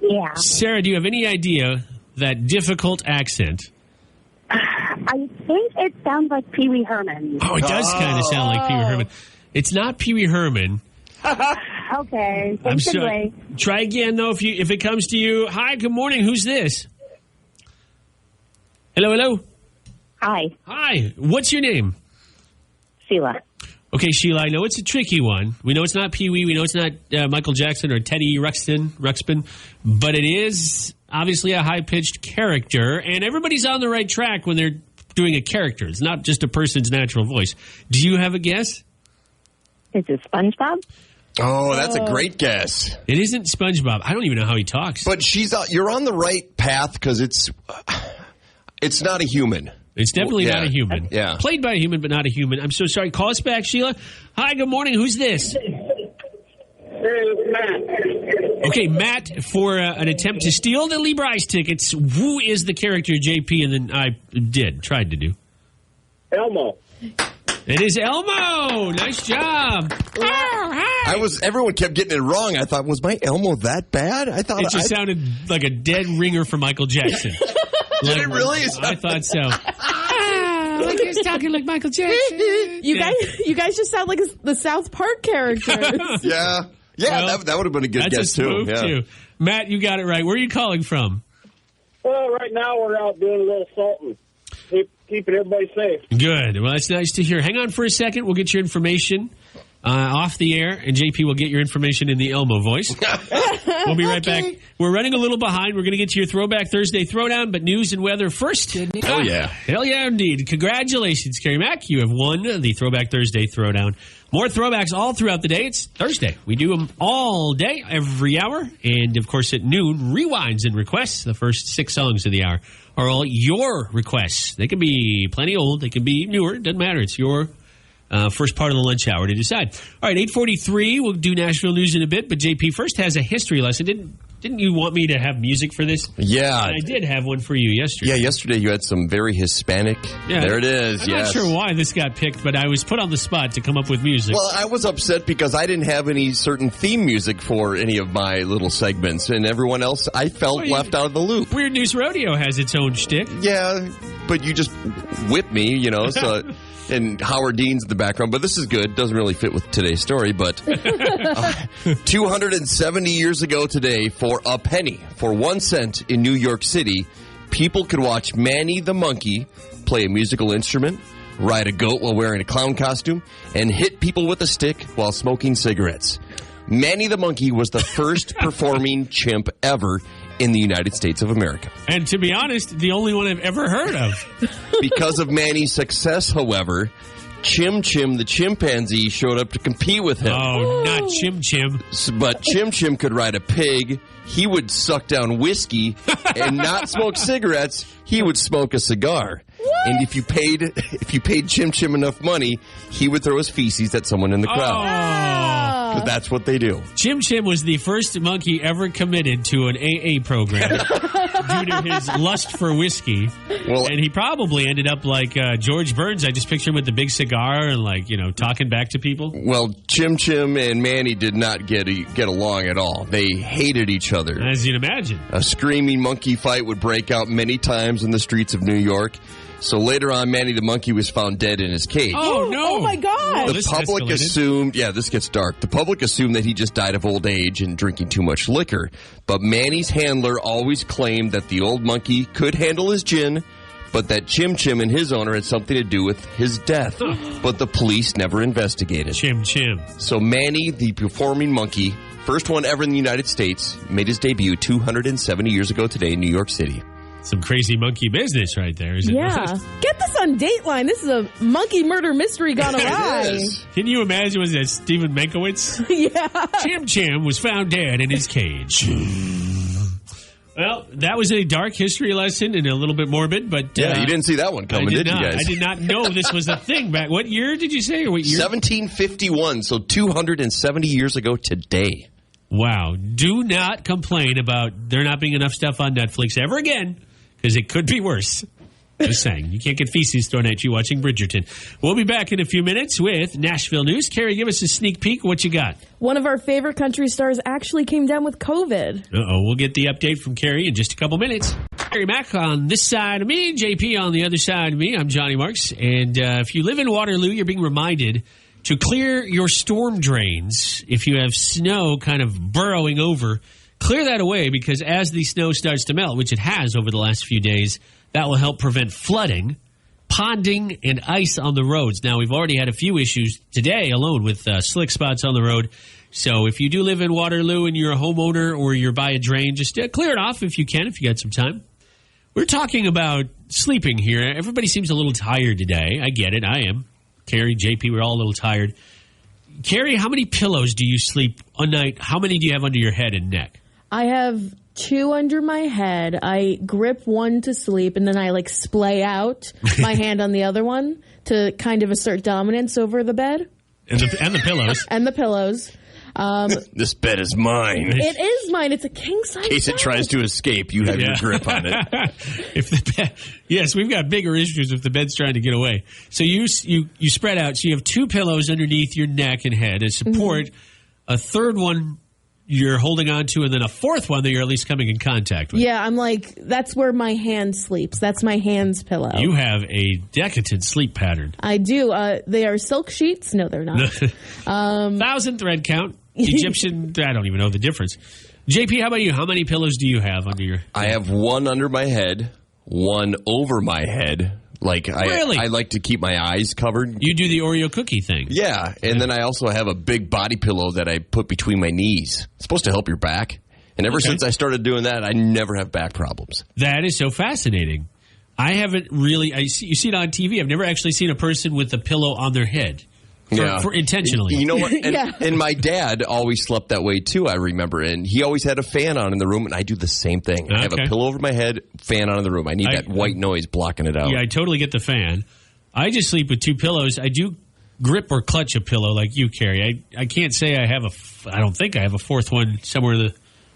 Yeah. Sarah, do you have any idea that difficult accent? I think it sounds like Pee Wee Herman. Oh, it does kind of sound like Pee Wee Herman. It's not Pee Wee Herman. Okay. I'm Thanks sorry. anyway. Try again, though, if it comes to you. Hi, good morning. Who's this? Hello. Hi, Hi. What's your name? Sheila. Okay, Sheila, I know it's a tricky one. We know it's not Pee Wee. We know it's not Michael Jackson or Teddy Ruxpin, but it is obviously a high-pitched character, and everybody's on the right track when they're doing a character. It's not just a person's natural voice. Do you have a guess? Is it SpongeBob? Oh, that's a great guess. It isn't SpongeBob. I don't even know how he talks. But you're on the right path because it's not a human. It's definitely not a human. Yeah. Played by a human, but not a human. I'm so sorry. Call us back, Sheila. Hi, good morning. Who's this? Matt. Okay, Matt, for an attempt to steal the Lee Brice tickets, who is the character JP and then I tried to do? Elmo. It is Elmo. Nice job. Everyone kept getting it wrong. I thought, was my Elmo that bad? I thought It just sounded like a dead ringer for Michael Jackson. Did it really? I thought so. Like he's talking like Michael Jackson. You guys just sound like the South Park characters. Yeah. Well, that would have been a good that's guess, a spoof, too. Matt, you got it right. Where are you calling from? Well, right now we're out doing a little salting. Keeping everybody safe. Good. Well, that's nice to hear. Hang on for a second. We'll get your information off the air, and JP will get your information in the Elmo voice. We'll be right back. We're running a little behind. We're going to get to your Throwback Thursday Throwdown, but news and weather first. Oh, yeah. Hell yeah, indeed. Congratulations, Kerry Mack. You have won the Throwback Thursday Throwdown. More throwbacks all throughout the day. It's Thursday. We do them all day, every hour. And, of course, at noon, rewinds and requests. The first 6 songs of the hour are all your requests. They can be plenty old. They can be newer. Doesn't matter. It's your first part of the lunch hour to decide. All right, 8:43. We'll do Nashville news in a bit. But JP first has a history lesson. Didn't you want me to have music for this? Yeah. And I did have one for you yesterday. Yeah, yesterday you had some very Hispanic. Yeah, there it is. I'm not sure why this got picked, but I was put on the spot to come up with music. Well, I was upset because I didn't have any certain theme music for any of my little segments, and everyone else, I felt left out of the loop. Weird News Rodeo has its own shtick. Yeah, but you just whipped me, so... And Howard Dean's in the background, but this is good. Doesn't really fit with today's story, but 270 years ago today, for a penny, for 1 cent in New York City, people could watch Manny the monkey play a musical instrument, ride a goat while wearing a clown costume, and hit people with a stick while smoking cigarettes. Manny the monkey was the first performing chimp ever in the United States of America. And to be honest, the only one I've ever heard of. Because of Manny's success, however, Chim Chim the chimpanzee showed up to compete with him. Oh, not Chim Chim. But Chim Chim could ride a pig. He would suck down whiskey and not smoke cigarettes. He would smoke a cigar. What? And if you paid Chim Chim enough money, he would throw his feces at someone in the crowd. Because that's what they do. Chim Chim was the first monkey ever committed to an AA program due to his lust for whiskey. Well, and he probably ended up like George Burns. I just picture him with the big cigar and talking back to people. Well, Chim Chim and Manny did not get along at all. They hated each other. As you'd imagine. A screaming monkey fight would break out many times in the streets of New York. So later on, Manny the monkey was found dead in his cage. Oh, no. Oh, my God. The public assumed, this gets dark. The public assumed that he just died of old age and drinking too much liquor. But Manny's handler always claimed that the old monkey could handle his gin, but that Chim Chim and his owner had something to do with his death. But the police never investigated. Chim Chim. So Manny, the performing monkey, first one ever in the United States, made his debut 270 years ago today in New York City. Some crazy monkey business right there, isn't it? Yeah. Get this on Dateline. This is a monkey murder mystery gone awry. Can you imagine, was that Stephen Mankiewicz? Yeah. Chim Chim was found dead in his cage. Well, that was a dark history lesson and a little bit morbid, but... you didn't see that one coming, did you guys? I did not know this was a thing back... What year did you say? Or what year? 1751, so 270 years ago today. Wow. Do not complain about there not being enough stuff on Netflix ever again, because it could be worse. Just saying. You can't get feces thrown at you watching Bridgerton. We'll be back in a few minutes with Nashville News. Carrie, give us a sneak peek. What you got? One of our favorite country stars actually came down with COVID. Uh-oh. We'll get the update from Carrie in just a couple minutes. Carrie Mack on this side of me, JP on the other side of me. I'm Johnny Marks. And if you live in Waterloo, you're being reminded to clear your storm drains. If you have snow kind of burrowing over, clear that away, because as the snow starts to melt, which it has over the last few days, that will help prevent flooding, ponding, and ice on the roads. Now, we've already had a few issues today alone with slick spots on the road. So if you do live in Waterloo and you're a homeowner or you're by a drain, just clear it off if you can, if you got some time. We're talking about sleeping here. Everybody seems a little tired today. I get it. I am. Carrie, JP, we're all a little tired. Carrie, how many pillows do you sleep a night? How many do you have under your head and neck? I have 2 under my head. I grip one to sleep, and then I splay out my hand on the other one to kind of assert dominance over the bed. And the pillows. And the pillows. This bed is mine. It is mine. It's a king-size In case it tries to escape, you have your grip on it. Yes, we've got bigger issues if the bed's trying to get away. So you spread out. So you have 2 pillows underneath your neck and head as support. Mm-hmm. A third one you're holding on to, and then a fourth one that you're at least coming in contact with. Yeah, I'm that's where my hand sleeps. That's my hand's pillow. You have a decadent sleep pattern. I do. They are silk sheets. No, they're not. 1,000 thread count. Egyptian, I don't even know the difference. JP, how about you? How many pillows do you have under your head? I have 1 under my head, 1 over my head. Really? I like to keep my eyes covered. You do the Oreo cookie thing. Yeah, and then I also have a big body pillow that I put between my knees. It's supposed to help your back. And ever since I started doing that, I never have back problems. That is so fascinating. I haven't really, you see it on TV. I've never actually seen a person with a pillow on their head. For intentionally. You know what? And my dad always slept that way, too, I remember. And he always had a fan on in the room, and I do the same thing. Okay. I have a pillow over my head, fan on in the room. I need that white noise blocking it out. Yeah, I totally get the fan. I just sleep with 2 pillows. I do grip or clutch a pillow like you, Carrie. I can't say I don't think I have a fourth one somewhere in the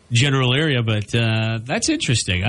general area, but that's interesting.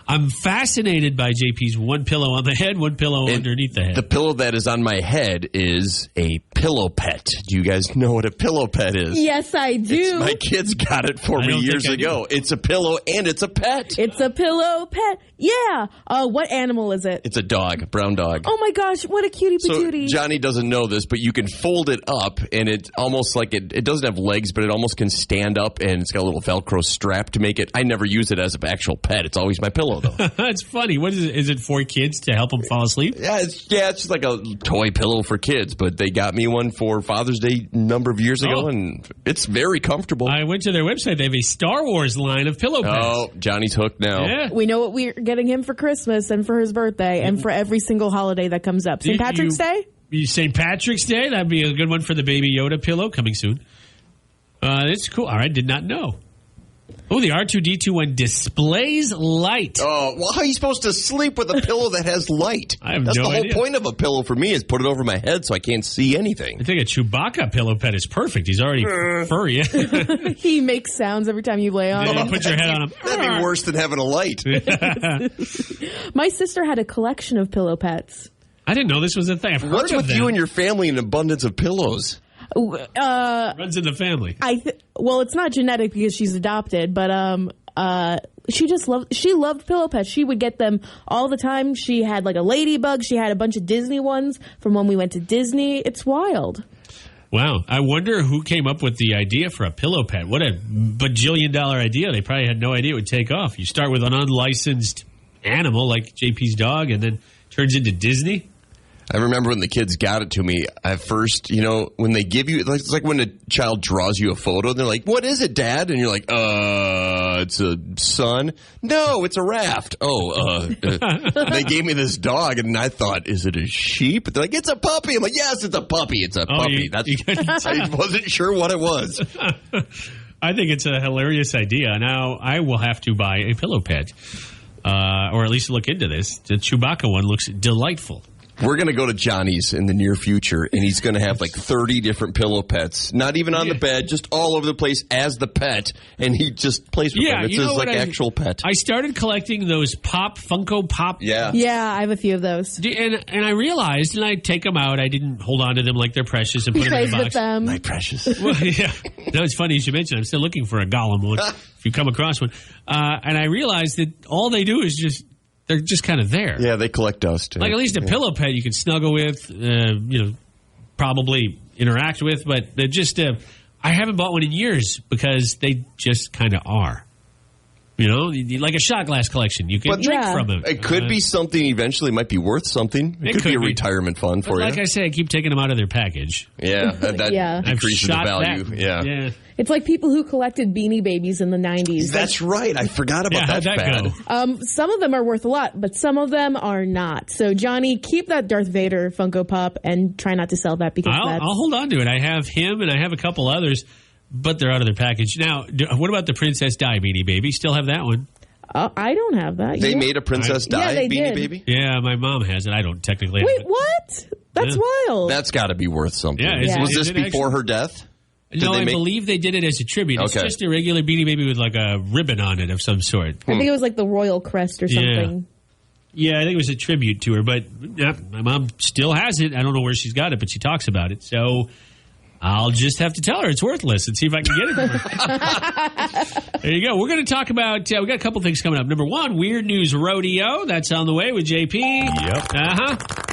I'm fascinated by JP's 1 pillow on the head, 1 pillow underneath the head. The pillow that is on my head is a pillow pet. Do you guys know what a pillow pet is? Yes, I do. My kids got it for me years ago. It's a pillow and it's a pet. It's a pillow pet. Yeah. What animal is it? It's a dog, a brown dog. Oh my gosh, what a cutie patootie. So Johnny doesn't know this, but you can fold it up, and it's almost like it doesn't have legs, but it almost can stand up, and it's got a little Velcro strap to make it. I never use it as an actual pet. It's always my pillow, though. That's funny. What is it? Is it for kids to help them fall asleep? Yeah, it's just like a toy pillow for kids, but they got me one for Father's Day a number of years ago, and it's very comfortable. I went to their website. They have a Star Wars line of pillow pets. Oh, Johnny's hooked now. Yeah. We know what we're getting him for Christmas and for his birthday and for every single holiday that comes up. St. Patrick's Day? St. Patrick's Day? That'd be a good one for the Baby Yoda pillow coming soon. It's cool. All right, did not know. Oh, the R2-D2 one displays light. Oh, well, how are you supposed to sleep with a pillow that has light? I have That's no the whole idea. point of a pillow for me is put it over my head so I can't see anything. I think a Chewbacca pillow pet is perfect. He's already furry. He makes sounds every time you lay on him. You put your head on him. That'd be worse than having a light. My sister had a collection of pillow pets. I didn't know this was a thing. I've heard What's of with them. you and your family and abundance of pillows? Runs in the family. Well, it's not genetic because she's adopted, but she loved pillow pets. She would get them all the time. She had like a ladybug. She had a bunch of Disney ones from when we went to Disney. It's wild. Wow. I wonder who came up with the idea for a pillow pet. What a bajillion-dollar idea. They probably had no idea it would take off. You start with an unlicensed animal like JP's dog and then turns into Disney. I remember when the kids got it to me at first, when they give you, it's like when a child draws you a photo, they're like, "What is it, Dad?" And you're like, it's a sun. No, it's a raft. They gave me this dog, and I thought, is it a sheep? They're like, it's a puppy. I'm like, yes, it's a puppy. It's a puppy. I wasn't sure what it was. I think it's a hilarious idea. Now, I will have to buy a pillow pet, or at least look into this. The Chewbacca one looks delightful. We're going to go to Johnny's in the near future, and he's going to have like 30 different pillow pets, not even on the bed, just all over the place as the pet, and he just plays with them. It's his like actual pet. I started collecting those Funko Pop. Yeah, I have a few of those. And I realized, and I take them out. I didn't hold on to them like they're precious and put them in the box. With them. My precious. Well, yeah. No, it's funny you should mention. I'm still looking for a Gollum one. If you come across one, and I realized that all they do is they're just kind of there. Yeah, they collect dust. Like at least a pillow pet you can snuggle with, probably interact with, but they're just. I haven't bought one in years because they just kind of are. Like a shot glass collection. You can drink from them. It could be something eventually might be worth something. It could be a retirement fund for you. Like I say, I keep taking them out of their package. Yeah, that decreases the value. Yeah. It's like people who collected Beanie Babies in the 90s. That's right. I forgot about that. How'd that go? Some of them are worth a lot, but some of them are not. So, Johnny, keep that Darth Vader Funko Pop and try not to sell that because I'll hold on to it. I have him and I have a couple others, but they're out of their package. Now, what about the Princess Di Beanie Baby? Still have that one? I don't have that. They made a Princess Di Beanie Baby? Yeah, my mom has it. I don't technically have it. Wait, what? That's wild. That's got to be worth something. Yeah, was this before her death? No, I believe they did it as a tribute. It's just a regular Beanie Baby with like a ribbon on it of some sort. I think it was like the royal crest or something. Yeah, I think it was a tribute to her. But my mom still has it. I don't know where she's got it, but she talks about it. So I'll just have to tell her it's worthless and see if I can get it from her. There you go. We're going to talk about, we got a couple things coming up. Number one, Weird News Rodeo. That's on the way with JP. Yep.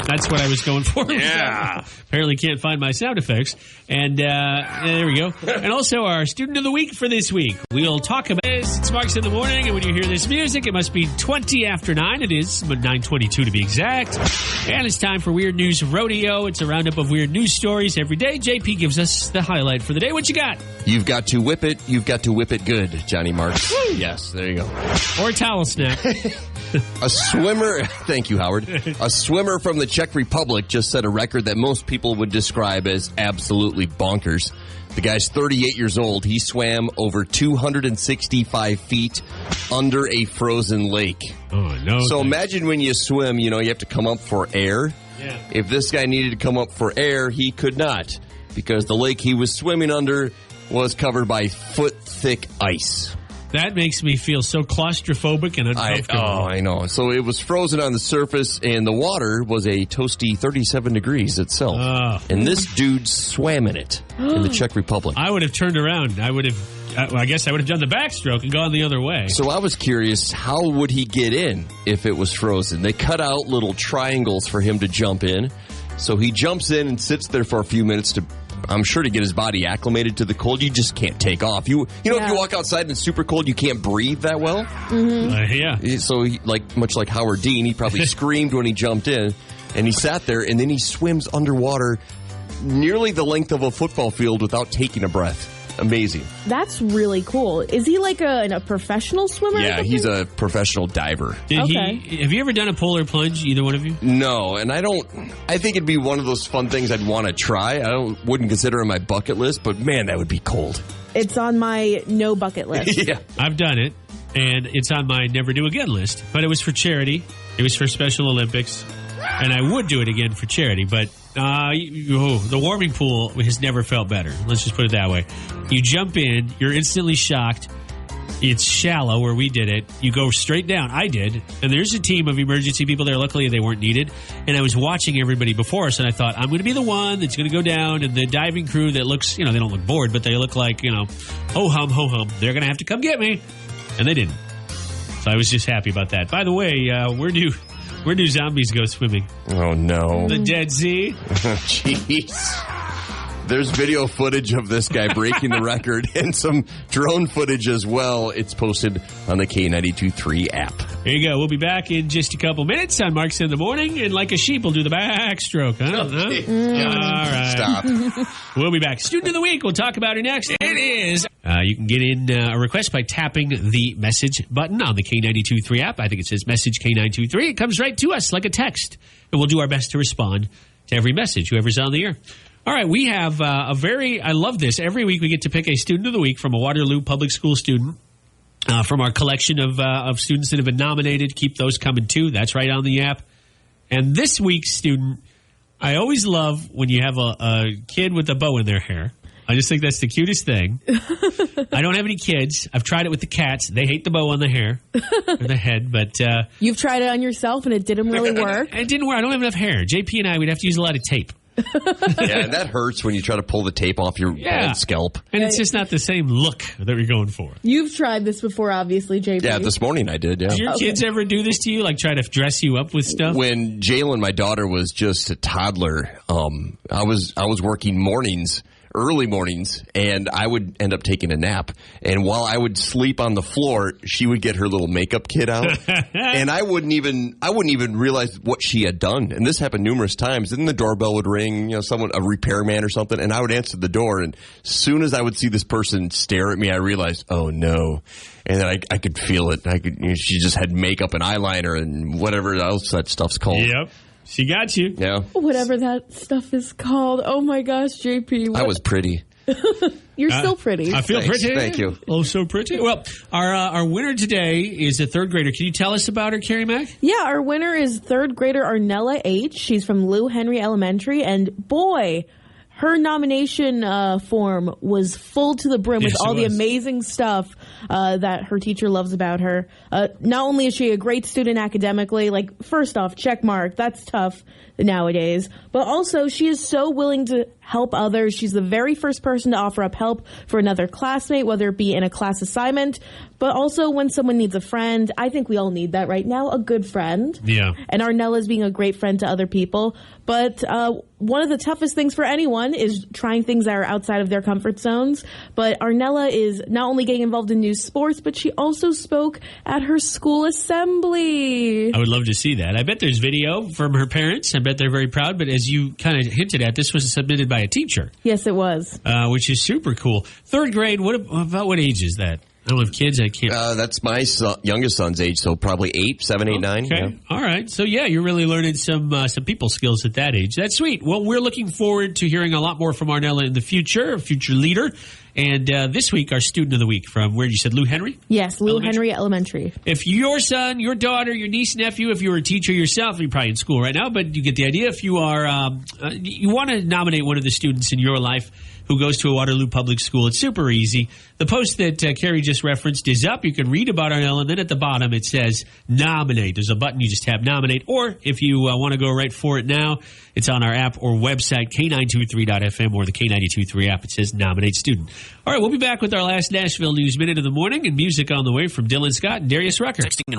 That's what I was going for. Yeah. Apparently can't find my sound effects. And there we go. And also our Student of the Week for this week. We'll talk about this. It's Marks in the Morning, and when you hear this music, it must be 20 after 9. It is, but 9:22 to be exact. And it's time for Weird News Rodeo. It's a roundup of weird news stories every day. JP gives us the highlight for the day. What you got? You've got to whip it. You've got to whip it good, Johnny Marks. Yes, there you go. Or a towel snack. A swimmer, thank you, Howard. A swimmer from the Czech Republic just set a record that most people would describe as absolutely bonkers. The guy's 38 years old. He swam over 265 feet under a frozen lake. Oh, no. So imagine when you swim, you have to come up for air. Yeah. If this guy needed to come up for air, he could not because the lake he was swimming under was covered by foot-thick ice. That makes me feel so claustrophobic and uncomfortable. I know. So it was frozen on the surface, and the water was a toasty 37 degrees itself. And this dude swam in it in the Czech Republic. I would have turned around. I guess I would have done the backstroke and gone the other way. So I was curious, how would he get in if it was frozen? They cut out little triangles for him to jump in. So he jumps in and sits there for a few minutes I'm sure to get his body acclimated to the cold. You just can't take off. If you walk outside and it's super cold, you can't breathe that well. Mm-hmm. Yeah. So much like Howard Dean, he probably screamed when he jumped in, and he sat there, and then he swims underwater nearly the length of a football field without taking a breath. Amazing. That's really cool. Is he like a professional swimmer? Yeah, he's a professional diver. Have you ever done a polar plunge, either one of you? No, and I think it'd be one of those fun things I'd want to try. Wouldn't consider it on my bucket list, but man, that would be cold. It's on my no bucket list. Yeah. I've done it, and it's on my never do again list, but it was for charity. It was for Special Olympics, and I would do it again for charity, but the warming pool has never felt better. Let's just put it that way. You jump in, you're instantly shocked. It's shallow where we did it. You go straight down. I did. And there's a team of emergency people there. Luckily, they weren't needed. And I was watching everybody before us, and I thought, I'm going to be the one that's going to go down. And the diving crew that looks, they don't look bored, but they look like, ho-hum, ho-hum. They're going to have to come get me. And they didn't. So I was just happy about that. By the way, where do zombies go swimming? Oh, no. The Dead Sea? Jeez. There's video footage of this guy breaking the record and some drone footage as well. It's posted on the K92.3 app. There you go. We'll be back in just a couple minutes on Marks in the Morning. And like a sheep, we'll do the backstroke. Huh? Okay. All right. Stop. We'll be back. Student of the Week. We'll talk about it next. It is. You can get in a request by tapping the message button on the K92.3 app. I think it says message K923. It comes right to us like a text. And we'll do our best to respond to every message, whoever's on the air. All right, we have I love this. Every week we get to pick a Student of the Week from a Waterloo Public School student from our collection of students that have been nominated. Keep those coming too. That's right on the app. And this week's student, I always love when you have a kid with a bow in their hair. I just think that's the cutest thing. I don't have any kids. I've tried it with the cats. They hate the bow on the hair or the head, but you've tried it on yourself and it didn't really work. It didn't work. I don't have enough hair. JP and I, we'd have to use a lot of tape. Yeah, and that hurts when you try to pull the tape off your bald scalp. And it's just not the same look that we're going for. You've tried this before, obviously, JP. Yeah, this morning I did, yeah. Do your kids ever do this to you, like try to dress you up with stuff? When Jalen, my daughter, was just a toddler, I was working mornings, early mornings, and I would end up taking a nap. And while I would sleep on the floor, she would get her little makeup kit out, and I wouldn't even realize what she had done. And this happened numerous times. Then the doorbell would ring, someone, a repairman or something, and I would answer the door. And as soon as I would see this person stare at me, I realized, oh no. And then I could feel it. She just had makeup and eyeliner and whatever else that stuff's called. Yep. She got you. Yeah. Whatever that stuff is called. Oh, my gosh, JP. I was pretty. You're still pretty. I feel pretty. Thank you. Oh, so pretty. Well, our winner today is a third grader. Can you tell us about her, Carrie Mack? Yeah, our winner is third grader Arnella H. She's from Lou Henry Elementary. And boy, her nomination form was full to the brim with all the amazing stuff that her teacher loves about her. Not only is she a great student academically, like, first off, check mark, that's tough nowadays, but also she is so willing to help others. She's the very first person to offer up help for another classmate, whether it be in a class assignment, but also when someone needs a friend. I think we all need that right now, a good friend. Yeah. And Arnella's being a great friend to other people. But one of the toughest things for anyone is trying things that are outside of their comfort zones. But Arnella is not only getting involved in new sports, but she also spoke at her school assembly. I would love to see that. I bet there's video from her parents. I bet they're very proud. But as you kind of hinted at, this was submitted by a teacher. Yes, it was. Which is super cool. Third grade, about what age is that? I don't have kids. I can't. That's my youngest son's age, so probably 7, 8, 9. Okay. Yeah. All right. So, yeah, you're really learning some people skills at that age. That's sweet. Well, we're looking forward to hearing a lot more from Arnella in the future, a future leader. And this week, our student of the week from where you said Lou Henry? Yes, Lou Henry Elementary. If your son, your daughter, your niece, nephew, if you were a teacher yourself, you're probably in school right now, but you get the idea. If you are, you want to nominate one of the students in your life who goes to a Waterloo public school, it's super easy. The post that Carrie just referenced is up. You can read about Arnella, and then at the bottom it says nominate. There's a button. You just tap nominate. Or if you want to go right for it now, it's on our app or website, K923.fm or the K923 app. It says nominate student. All right, we'll be back with our last Nashville News Minute of the morning and music on the way from Dylan Scott and Darius Rucker.